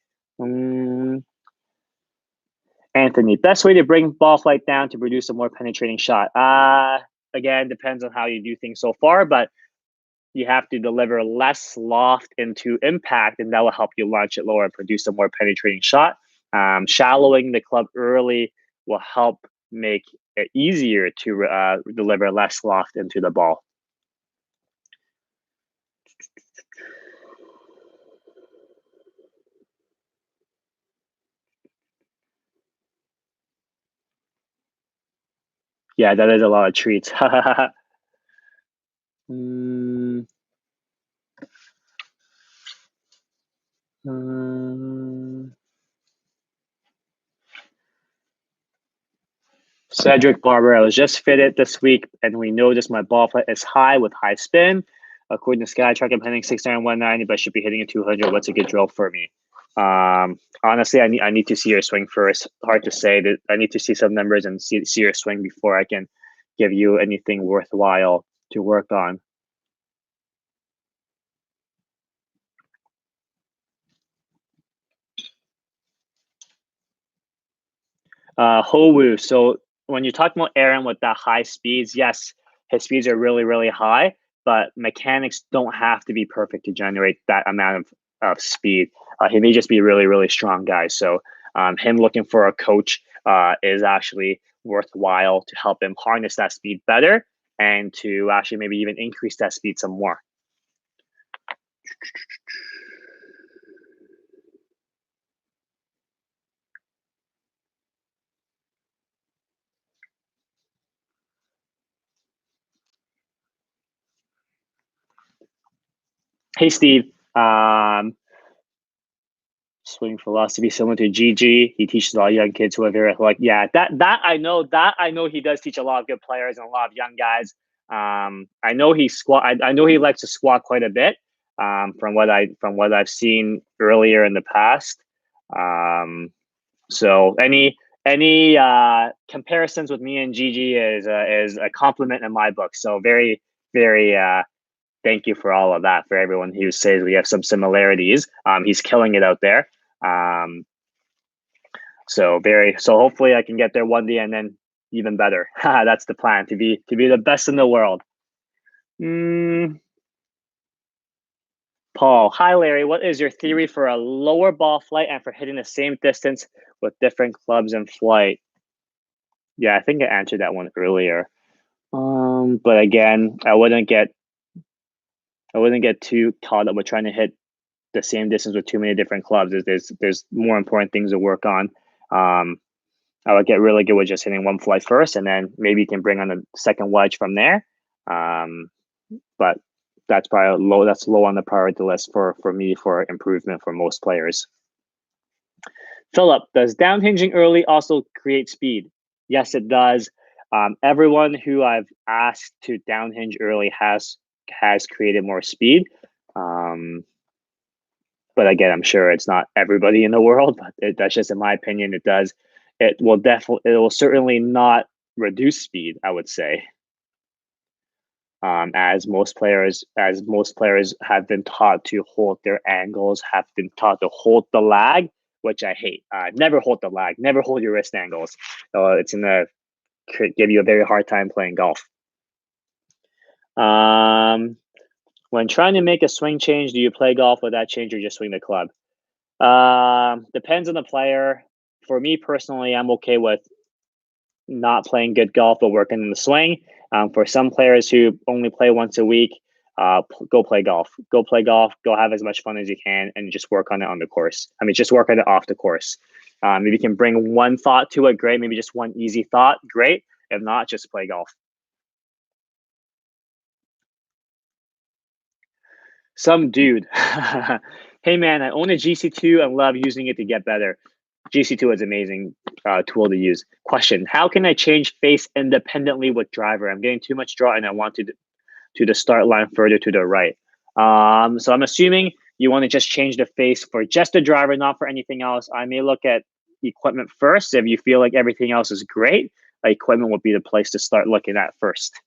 Anthony, best way to bring ball flight down to produce a more penetrating shot? Again, depends on how you do things so far, but you have to deliver less loft into impact, and that will help you launch it lower and produce a more penetrating shot. Shallowing the club early will help make it easier to deliver less loft into the ball. Yeah, that is a lot of treats. Cedric Barber, I was just fitted this week, and we noticed my ball flight is high with high spin. According to Skytrack, I'm hitting 690, 190, but should be hitting a 200. What's a good drill for me? Honestly, I need to see your swing first. Hard to say. That I need to see some numbers and see your swing before I can give you anything worthwhile to work on. Howu. So when you're talking about Aaron with that high speeds, yes, his speeds are really, really high, but mechanics don't have to be perfect to generate that amount of speed. He may just be a really, really strong guy. So him looking for a coach is actually worthwhile to help him harness that speed better and to actually maybe even increase that speed some more. Hey, Steve. Swing philosophy similar to Gigi. He teaches a lot of young kids who are very like, yeah, that I know he does teach a lot of good players and a lot of young guys. I know he I know he likes to squat quite a bit. From what I've seen earlier in the past. So any comparisons with me and Gigi is a compliment in my book. So very very thank you for all of that. For everyone who says we have some similarities, he's killing it out there. So hopefully I can get there one day and then even better. That's the plan, to be the best in the world. Paul, hi Larry, what is your theory for a lower ball flight and for hitting the same distance with different clubs in flight? Yeah, I think I answered that one earlier. But again, I wouldn't get too caught up with trying to hit the same distance with too many different clubs. There's more important things to work on. I would get really good with just hitting one flight first, and then maybe you can bring on a second wedge from there. But that's probably low. That's low on the priority list for me for improvement for most players. Philip, does downhinging early also create speed? Yes, it does. Everyone who I've asked to downhinge early has created more speed. But again, I'm sure it's not everybody in the world, but that's just in my opinion. It does. It will certainly not reduce speed, I would say. As most players have been taught to hold their angles, have been taught to hold the lag, which I hate. Never hold the lag. Never hold your wrist angles. It's gonna give you a very hard time playing golf. When trying to make a swing change, do you play golf with that change or just swing the club? Depends on the player. For me personally, I'm okay with not playing good golf but working in the swing. For some players who only play once a week, go play golf. Go play golf. Go have as much fun as you can, and just work on it on the course. I mean, just work on it off the course. If you can bring one thought to it, great. Maybe just one easy thought, great. If not, just play golf. Some dude. Hey man, I own a GC2 and love using it to get better. GC2 is amazing tool to use. Question: how can I change face independently with driver? I'm getting too much draw and I want to the start line further to the right. So I'm assuming you want to just change the face for just the driver, not for anything else. I may look at equipment first. If you feel like everything else is great, equipment would be the place to start looking at first.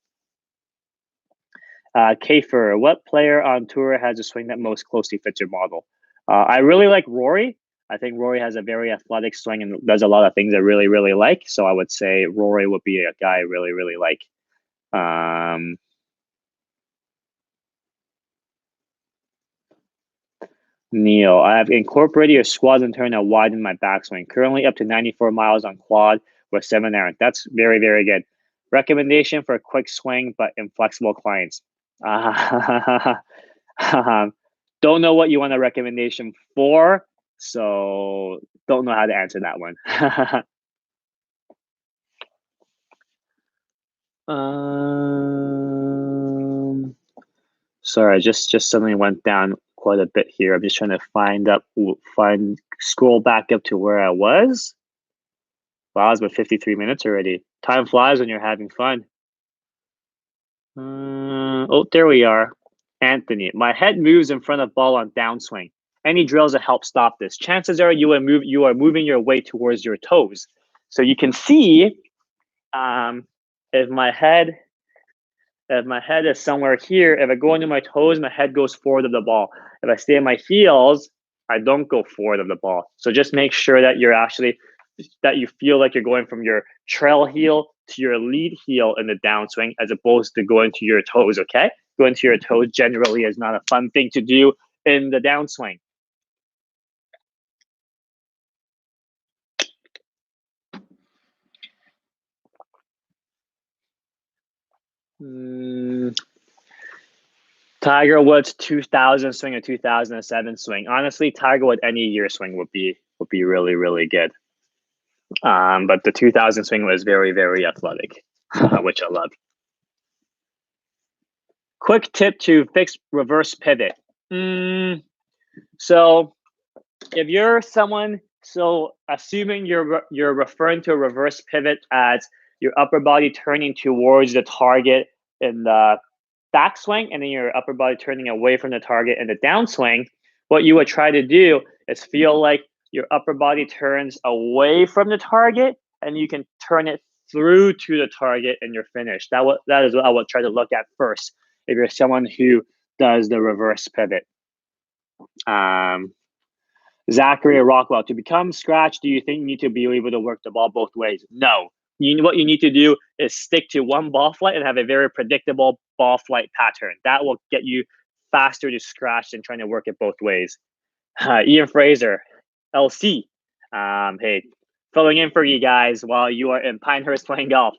Kafer, what player on tour has a swing that most closely fits your model? I really like Rory. I think Rory has a very athletic swing and does a lot of things I really, really like. So I would say Rory would be a guy I really, really like. Neil, I have incorporated your squat and turn and widen my backswing. Currently up to 94 miles on quad with 7 errant. That's very, very good. Recommendation for a quick swing but inflexible clients. Don't know what you want a recommendation for, so don't know how to answer that one. Sorry, just something went down quite a bit here. I'm just trying to scroll back up to where I was. Wow, it's been 53 minutes already. Time flies when you're having fun. Oh, there we are. Anthony, my head moves in front of ball on downswing. Any drills that help stop this? Chances are you are moving your weight towards your toes. So you can see if my head is somewhere here, if I go into my toes, my head goes forward of the ball. If I stay in my heels, I don't go forward of the ball. So just make sure that you feel like you're going from your trail heel to your lead heel in the downswing as opposed to going to your toes, okay? Going to your toes generally is not a fun thing to do in the downswing. Tiger Woods 2000 swing or 2007 swing. Honestly, Tiger Woods any year swing would be really, really good. But the 2000 swing was very, very athletic, which I love. Quick tip to fix reverse pivot. So if you're someone, assuming you're referring to a reverse pivot as your upper body turning towards the target in the backswing and then your upper body turning away from the target in the downswing, what you would try to do is feel like your upper body turns away from the target and you can turn it through to the target and you're finished. That is what I would try to look at first if you're someone who does the reverse pivot. Zachary Rockwell, to become scratch, do you think you need to be able to work the ball both ways? No. What you need to do is stick to one ball flight and have a very predictable ball flight pattern. That will get you faster to scratch than trying to work it both ways. Ian Fraser, LC. Hey, filling in for you guys while you are in Pinehurst playing golf.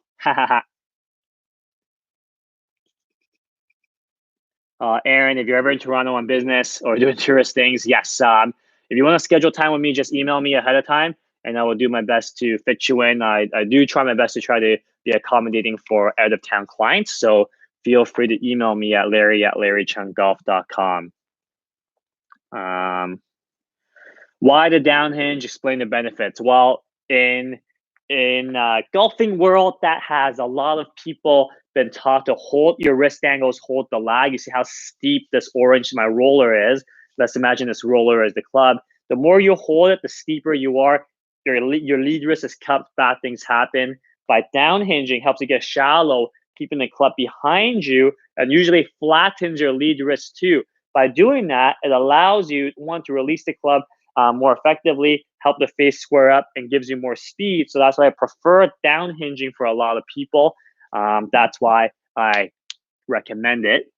Aaron, if you're ever in Toronto on business or doing tourist things, yes. If you want to schedule time with me, just email me ahead of time, and I will do my best to fit you in. I do try my best to try to be accommodating for out of town clients. So feel free to email me at larry@larrycheunggolf.com. Why the down hinge? Explain the benefits. Well, in golfing world, that has a lot of people been taught to hold your wrist angles, hold the lag. You see how steep this orange my roller is. Let's imagine this roller is the club. The more you hold it, the steeper you are. Your lead wrist is cupped. Bad things happen. By down hinging, helps you get shallow, keeping the club behind you, and usually flattens your lead wrist too. By doing that, it allows you one to release the club more effectively, help the face square up, and gives you more speed. So that's why I prefer down hinging for a lot of people. That's why I recommend it.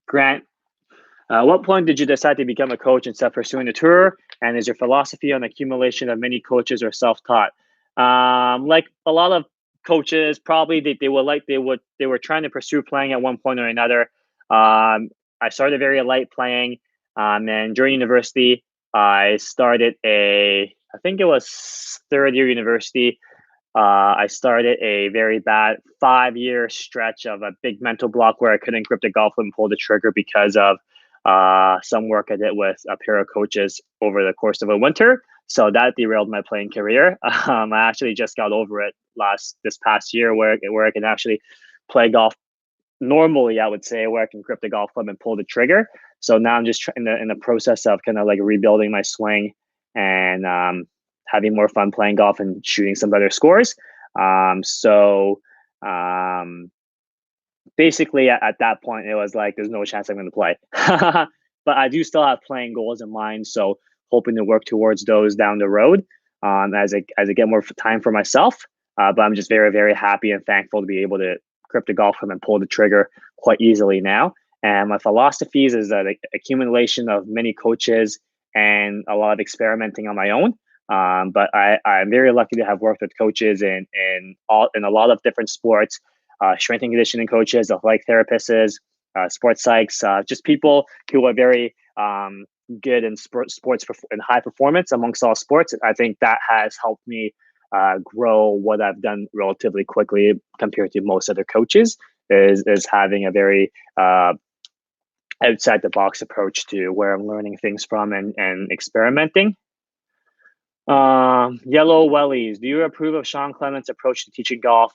Grant, at what point did you decide to become a coach instead of pursuing the tour? And is your philosophy on accumulation of many coaches or self-taught? Like a lot of coaches, probably they were trying to pursue playing at one point or another. I started very light playing. And during university, I started I think it was third year university. I started a very bad 5-year stretch of a big mental block where I couldn't grip the golf and pull the trigger because of some work I did with a pair of coaches over the course of a winter. So that derailed my playing career. I actually just got over it this past year where I can actually play golf normally, I would say, where I can grip the golf club and pull the trigger. So now I'm just in the process of kind of like rebuilding my swing and having more fun playing golf and shooting some better scores. So basically at that point, it was like, there's no chance I'm going to play. But I do still have playing goals in mind. So hoping to work towards those down the road as I get more time for myself. But I'm just very, very happy and thankful to be able to grip the golf club and pull the trigger quite easily now. And my philosophies is that accumulation of many coaches and a lot of experimenting on my own. But I'm very lucky to have worked with coaches in a lot of different sports, strength and conditioning coaches, athletic therapists, sports psychs, just people who are very good in sports and high performance amongst all sports. I think that has helped me grow what I've done relatively quickly compared to most other coaches. Is having a very outside the box approach to where I'm learning things from and experimenting. Yellow Wellies, do you approve of Sean Clement's approach to teaching golf?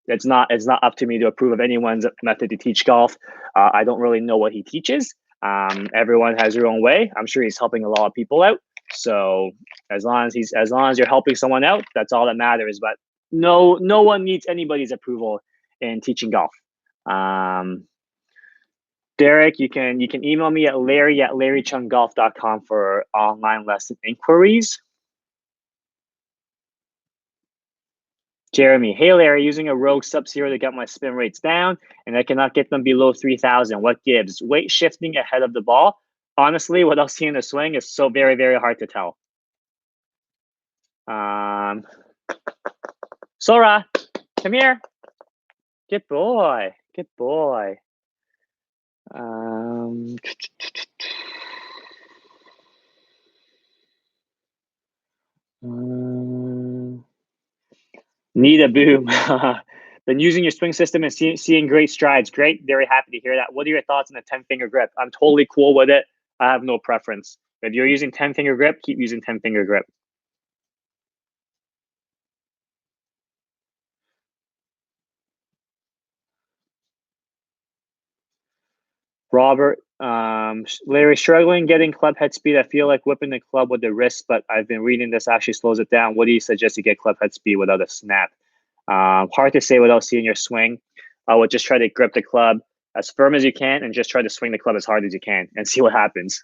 It's not up to me to approve of anyone's method to teach golf. I don't really know what he teaches. Everyone has their own way. I'm sure he's helping a lot of people out. So as long as you're helping someone out, that's all that matters. But no one needs anybody's approval in teaching golf. Derek, you can email me at larry@larrycheunggolf.com for online lesson inquiries. Jeremy, hey Larry, using a Rogue Sub-Zero to get my spin rates down, and I cannot get them below 3,000. What gives? Weight shifting ahead of the ball. Honestly, what I'll see in the swing is so very, very hard to tell. Sora, come here. Good boy. Good boy. Need a boom. Been using your swing system and seeing great strides. Great. Very happy to hear that. What are your thoughts on the 10-finger grip? I'm totally cool with it. I have no preference. If you're using 10-finger grip, keep using 10-finger grip. Robert, Larry, struggling getting club head speed. I feel like whipping the club with the wrist, but I've been reading this actually slows it down. What do you suggest to get club head speed without a snap? Hard to say without seeing your swing. I would just try to grip the club as firm as you can and just try to swing the club as hard as you can and see what happens.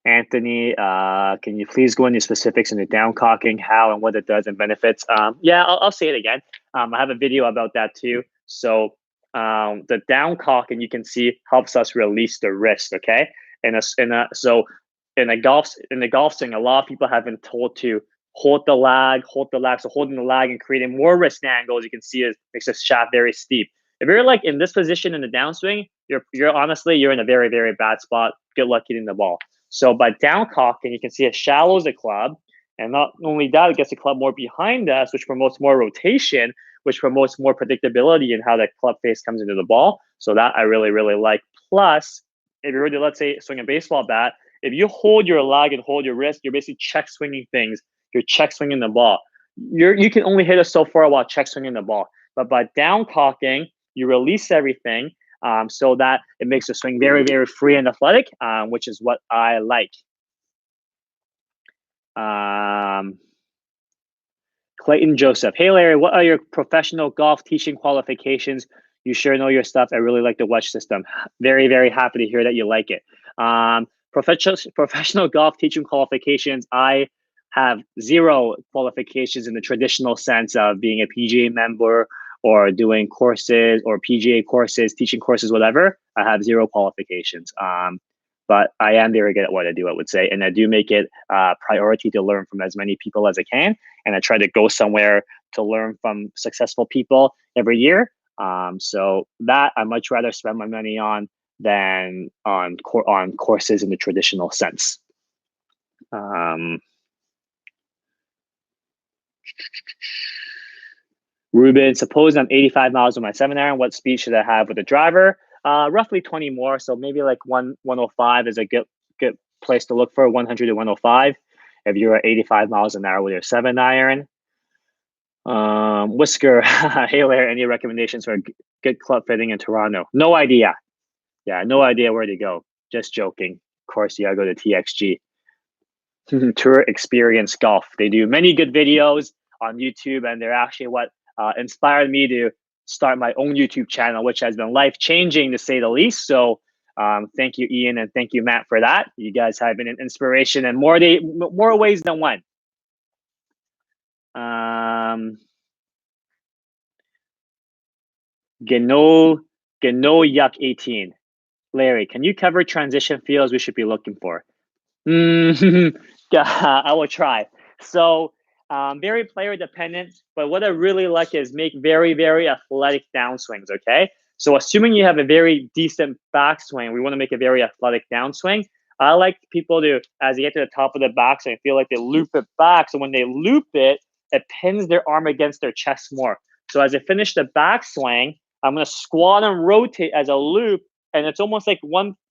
Anthony, can you please go into specifics into down cocking, how and what it does and benefits? Yeah, I'll say it again. I have a video about that too. So the down cocking, you can see, helps us release the wrist. Okay, so in the golf swing, a lot of people have been told to hold the lag. So holding the lag and creating more wrist angles, you can see it makes the shaft very steep. If you're like in this position in the downswing, you're honestly you're in a very, very bad spot. Good luck hitting the ball. So by down cocking, you can see it shallows the club. And not only that, it gets the club more behind us, which promotes more rotation, which promotes more predictability in how the club face comes into the ball. So that I really, really like. Plus, if you're ready, let's say, swing a baseball bat, if you hold your leg and hold your wrist, you're basically check swinging things. You're check swinging the ball. You can only hit it so far while check swinging the ball. But by down cocking, you release everything so that it makes the swing very, very free and athletic, which is what I like. Clayton Joseph. Hey, Larry, what are your professional golf teaching qualifications? You sure know your stuff. I really like the Wedge system. Very, very happy to hear that you like it. Professional golf teaching qualifications. I have 0 qualifications in the traditional sense of being a PGA member or doing courses or PGA courses, teaching courses, whatever. I have 0 qualifications. But I am very good at what I do, I would say. And I do make it a priority to learn from as many people as I can. And I try to go somewhere to learn from successful people every year. So that I much rather spend my money on than on courses in the traditional sense. Ruben, suppose I'm 85 miles with my 7-iron. What speed should I have with the driver? Roughly 20 more. So maybe like 105 is a good place to look for, 100 to 105. If you're at 85 miles an hour with your 7-iron. Whisker, hey Larry, any recommendations for good club fitting in Toronto? No idea. Yeah, no idea where to go. Just joking. Of course, you gotta go to TXG. Tour Experience Golf. They do many good videos on YouTube, and they're actually what inspired me to start my own YouTube channel, which has been life-changing to say the least. So thank you, Ian, and thank you, Matt, for that. You guys have been an inspiration in more ways than one. Geno Yuck 18. Larry, can you cover transition fields we should be looking for? I will try. So very player dependent, but what I really like is make very, very athletic downswings, okay? So assuming you have a very decent backswing, we want to make a very athletic downswing. I like people to, as they get to the top of the backswing, feel like they loop it back. So when they loop it, it pins their arm against their chest more. So as I finish the backswing, I'm going to squat and rotate as a loop. And it's almost like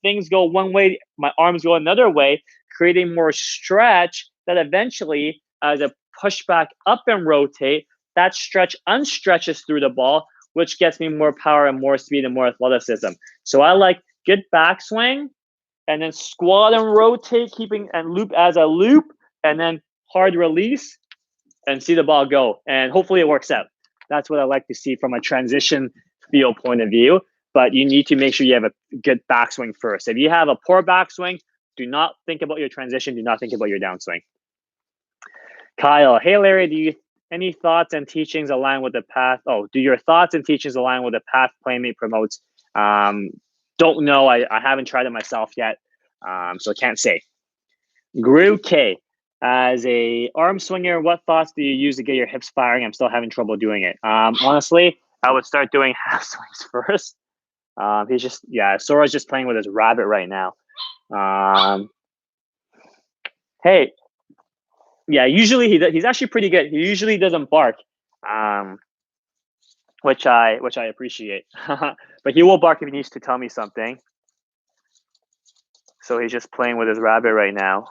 things go one way, my arms go another way, creating more stretch that eventually, as I push back up and rotate, that stretch unstretches through the ball, which gets me more power and more speed and more athleticism. So I like good backswing and then squat and rotate, keeping and loop as a loop, and then hard release and see the ball go. And hopefully it works out. That's what I like to see from a transition field point of view. But you need to make sure you have a good backswing first. If you have a poor backswing, do not think about your transition. Do not think about your downswing. Kyle, hey Larry, do you any thoughts and teachings align with the path? Oh, do your thoughts and teachings align with the path Playmate promotes? Don't know. I haven't tried it myself yet, so I can't say. Gru K, as a arm swinger, what thoughts do you use to get your hips firing? I'm still having trouble doing it. Honestly, I would start doing half swings first. He's just, Sora's just playing with his rabbit right now. Hey, usually he's actually pretty good. He usually doesn't bark, which I appreciate. But he will bark if he needs to tell me something. So he's just playing with his rabbit right now.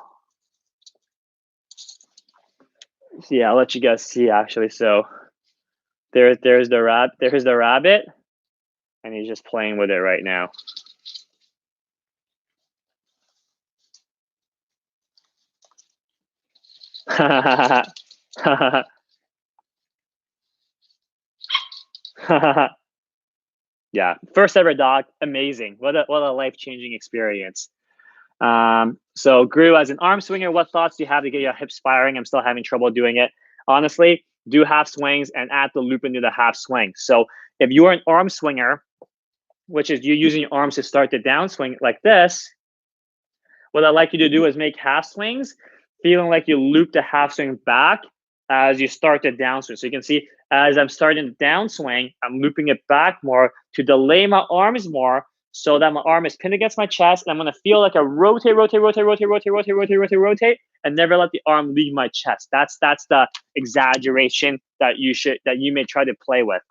So I'll let you guys see actually. So there's the rabbit, and he's just playing with it right now. Yeah, first ever dog, amazing. What a life-changing experience. So Gru, as an arm swinger, what thoughts do you have to get your hips firing? I'm still having trouble doing it. Honestly, do half swings and add the loop into the half swing. So if you're an arm swinger, which is you using your arms to start the downswing like this, what I'd like you to do is make half swings, feeling like you loop the half swing back as you start the downswing. So you can see as I'm starting the downswing, I'm looping it back more to delay my arms more so that my arm is pinned against my chest. And I'm going to feel like a rotate, rotate, rotate, rotate, rotate, rotate, rotate, rotate, rotate, and never let the arm leave my chest. That's the exaggeration that you may try to play with.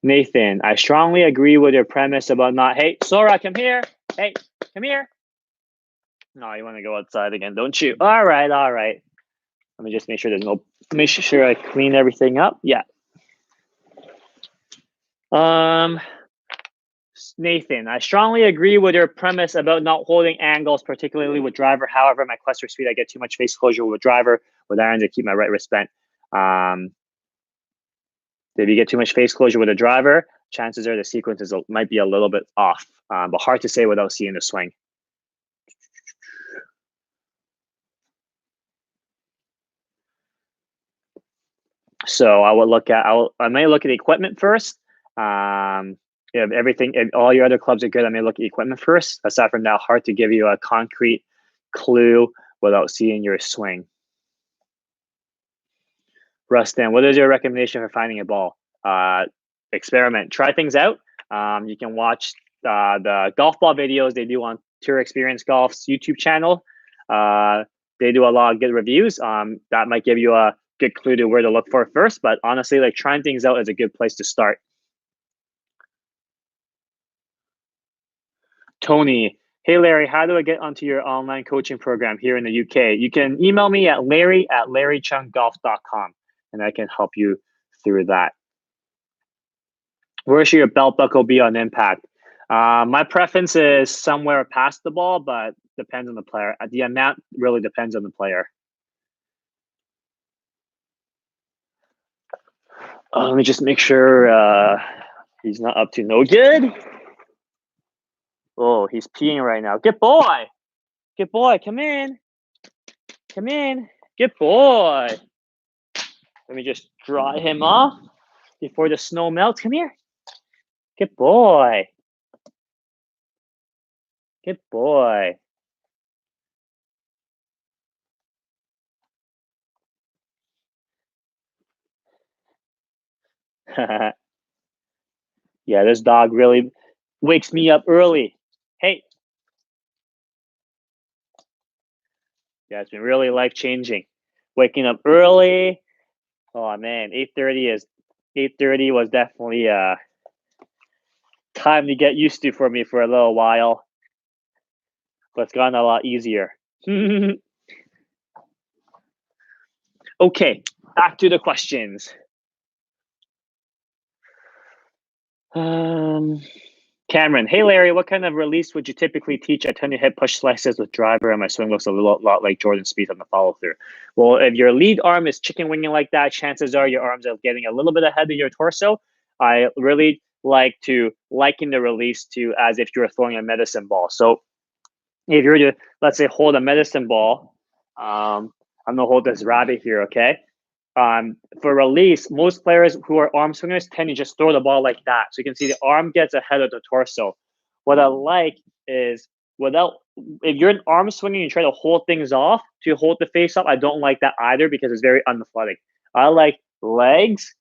Nathan, I strongly agree with your premise about not. Hey, Sora, come here. Hey, come here. No, you want to go outside again, don't you? All right, all right. Let me just make sure there's no. Make sure I clean everything up. Yeah. Nathan, I strongly agree with your premise about not holding angles, particularly with driver. However, my quest for speed, I get too much face closure with driver. With irons, I keep my right wrist bent. If you get too much face closure with a driver, chances are the sequence might be a little bit off, but hard to say without seeing the swing. So I would look at I may look at equipment first. If all your other clubs are good, I may look at equipment first. Aside from that, hard to give you a concrete clue without seeing your swing. Rustin, what is your recommendation for finding a ball? Experiment, try things out. You can watch the golf ball videos they do on Tour Experience Golf's YouTube channel. They do a lot of good reviews. That might give you a good clue to where to look for first. But honestly, like trying things out is a good place to start. Tony, hey Larry, how do I get onto your online coaching program here in the UK? You can email me at larry@larrycheunggolf.com and I can help you through that. Where should your belt buckle be on impact? My preference is somewhere past the ball, but depends on the player. The amount really depends on the player. Let me just make sure he's not up to no good. Oh, he's peeing right now. Good boy. Good boy. Come in. Come in. Good boy. Let me just dry him off before the snow melts. Come here. Good boy. Good boy. Yeah, this dog really wakes me up early. Hey. Yeah, it's been really life-changing. Waking up early. Oh man, 8:30 was definitely time to get used to for me for a little while. But it's gotten a lot easier. Okay, back to the questions. Cameron, hey Larry, what kind of release would you typically teach? I tend to hit push slices with driver, and my swing looks a lot like Jordan Spieth on the follow through. Well, if your lead arm is chicken winging like that, chances are your arms are getting a little bit ahead of your torso. I really like to liken the release to as if you're throwing a medicine ball. So if you're to, let's say, hold a medicine ball, I'm gonna hold this rabbit here, okay? For release, most players who are arm swingers tend to just throw the ball like that. So you can see the arm gets ahead of the torso. What I like is if you're an arm swinger and you try to hold things off to hold the face up, I don't like that either because it's very unathletic. I like legs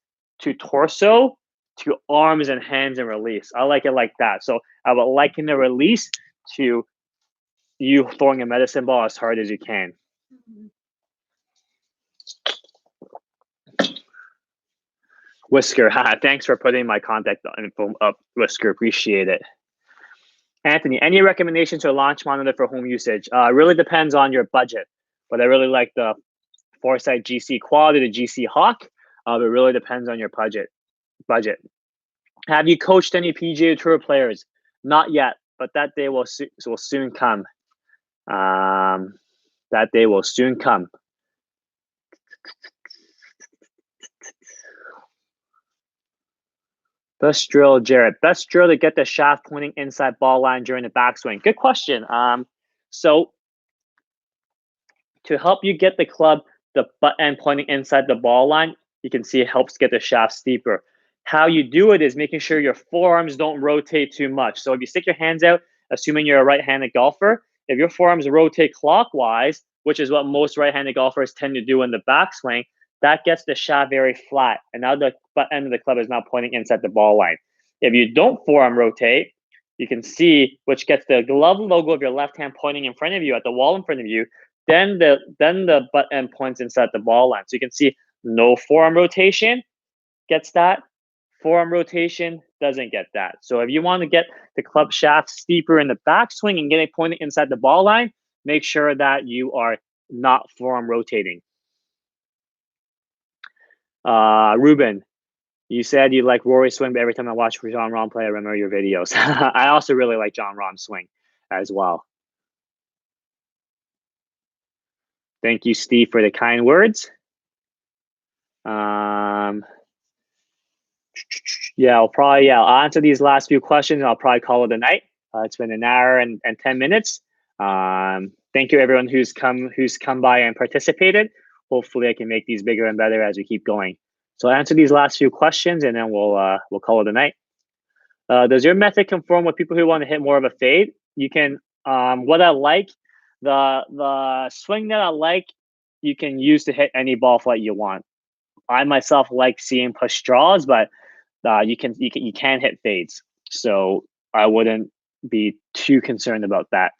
to torso to arms and hands and release. I like it like that. So I would liken the release to you throwing a medicine ball as hard as you can. Whisker, thanks for putting my contact info up, Whisker. Appreciate it. Anthony, any recommendations for launch monitor for home usage? Really depends on your budget, but I really like the Foresight GC Quad or the GC Hawk. It really depends on your budget. Have you coached any PGA Tour players? Not yet, but that day will soon come. That day will soon come. Best drill, Jared. Best drill to get the shaft pointing inside ball line during the backswing. Good question. So to help you get the club, the butt end pointing inside the ball line, you can see it helps get the shaft steeper. How you do it is making sure your forearms don't rotate too much. So if you stick your hands out, assuming you're a right-handed golfer, if your forearms rotate clockwise, which is what most right-handed golfers tend to do in the backswing, that gets the shaft very flat. And now the butt end of the club is not pointing inside the ball line. If you don't forearm rotate, you can see, which gets the glove logo of your left hand pointing in front of you at the wall in front of you, then the butt end points inside the ball line. So you can see no forearm rotation gets that. Forearm rotation doesn't get that. So if you want to get the club shaft steeper in the backswing and get it pointed inside the ball line, make sure that you are not forearm rotating. Ruben, you said you like Rory's swing, but every time I watch Jon Rahm play, I remember your videos. I also really like Jon Rahm's swing as well. Thank you, Steve, for the kind words. Yeah, I'll answer these last few questions and I'll probably call it a night. It's been an hour and 10 minutes. Thank you everyone who's come by and participated. Hopefully I can make these bigger and better as we keep going. So I'll answer these last few questions and then we'll call it a night. Does your method conform with people who want to hit more of a fade? You can, what I like, the swing that I like, you can use to hit any ball flight you want. I myself like seeing push draws, but you can hit fades. So I wouldn't be too concerned about that.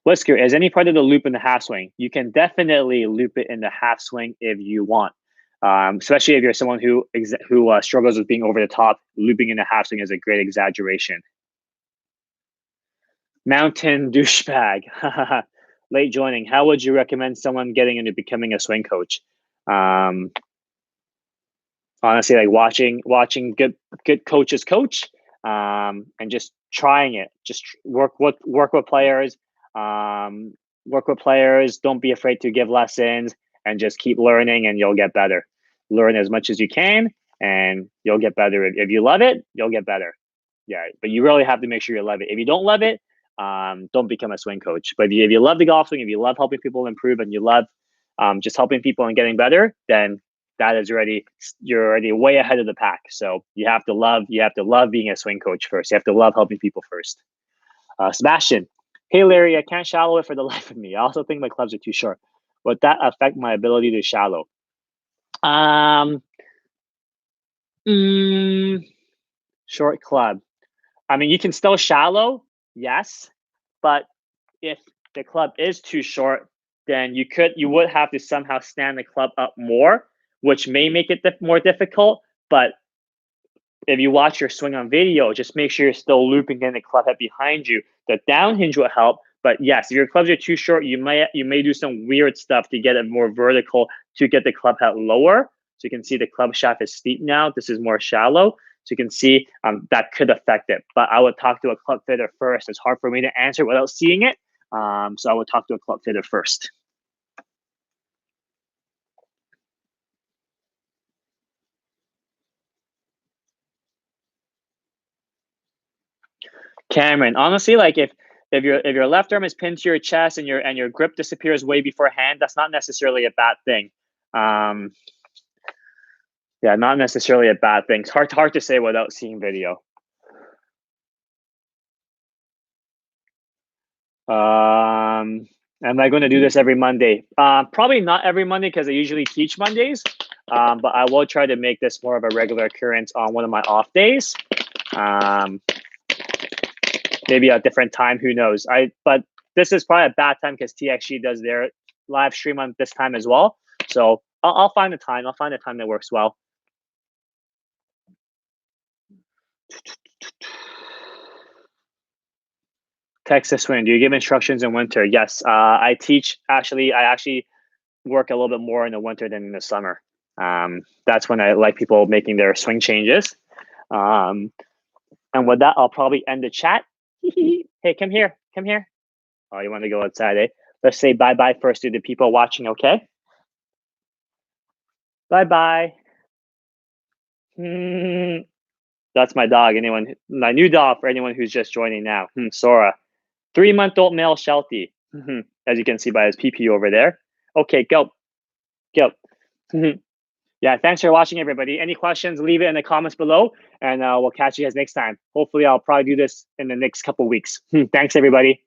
Whisker, is any part of the loop in the half swing? You can definitely loop it in the half swing if you want. Especially if you're someone who struggles with being over the top, looping in the half swing is a great exaggeration. Mountain douchebag, late joining. How would you recommend someone getting into becoming a swing coach? Honestly, like watching good coaches coach, and just trying it. Just work with players. Work with players. Don't be afraid to give lessons, and just keep learning, and you'll get better. Learn as much as you can, and you'll get better. If you love it, you'll get better. Yeah, but you really have to make sure you love it. If you don't love it, don't become a swing coach. But if you love the golf swing, if you love helping people improve, and you love just helping people and getting better, then that is you're already way ahead of the pack. So you have to love being a swing coach first. You have to love helping people first. Sebastian, hey Larry, I can't shallow it for the life of me. I also think my clubs are too short. Would that affect my ability to shallow? Short club. I mean, you can still shallow, yes, but if the club is too short, then you would have to somehow stand the club up more, which may make it more difficult. But if you watch your swing on video, just make sure you're still looping in the club head behind you. The down hinge will help. But yes, if your clubs are too short, you may do some weird stuff to get it more vertical to get the club head lower. So you can see the club shaft is steep now. This is more shallow. So you can see that could affect it. But I would talk to a club fitter first. It's hard for me to answer without seeing it. So I would talk to a club fitter first. Cameron, honestly, like if your left arm is pinned to your chest and your grip disappears way beforehand, that's not necessarily a bad thing. Yeah, not necessarily a bad thing. It's hard to say without seeing video. Am I going to do this every Monday? Probably not every Monday because I usually teach Mondays. But I will try to make this more of a regular occurrence on one of my off days. Maybe a different time, who knows? But this is probably a bad time because TXG does their live stream on this time as well. So I'll find a time. I'll find a time that works well. Texas swing. Do you give instructions in winter? Yes, I teach. I actually work a little bit more in the winter than in the summer. That's when I like people making their swing changes. And with that, I'll probably end the chat. Hey, come here. Oh, you want to go outside, eh? Let's say bye-bye first to the people watching, okay? Bye-bye. That's my dog. My new dog for anyone who's just joining now. Sora. 3-month-old male Sheltie. As you can see by his PP over there. Okay, go. Go. Yeah, thanks for watching, everybody. Any questions, leave it in the comments below, and we'll catch you guys next time. Hopefully, I'll probably do this in the next couple weeks. Thanks, everybody.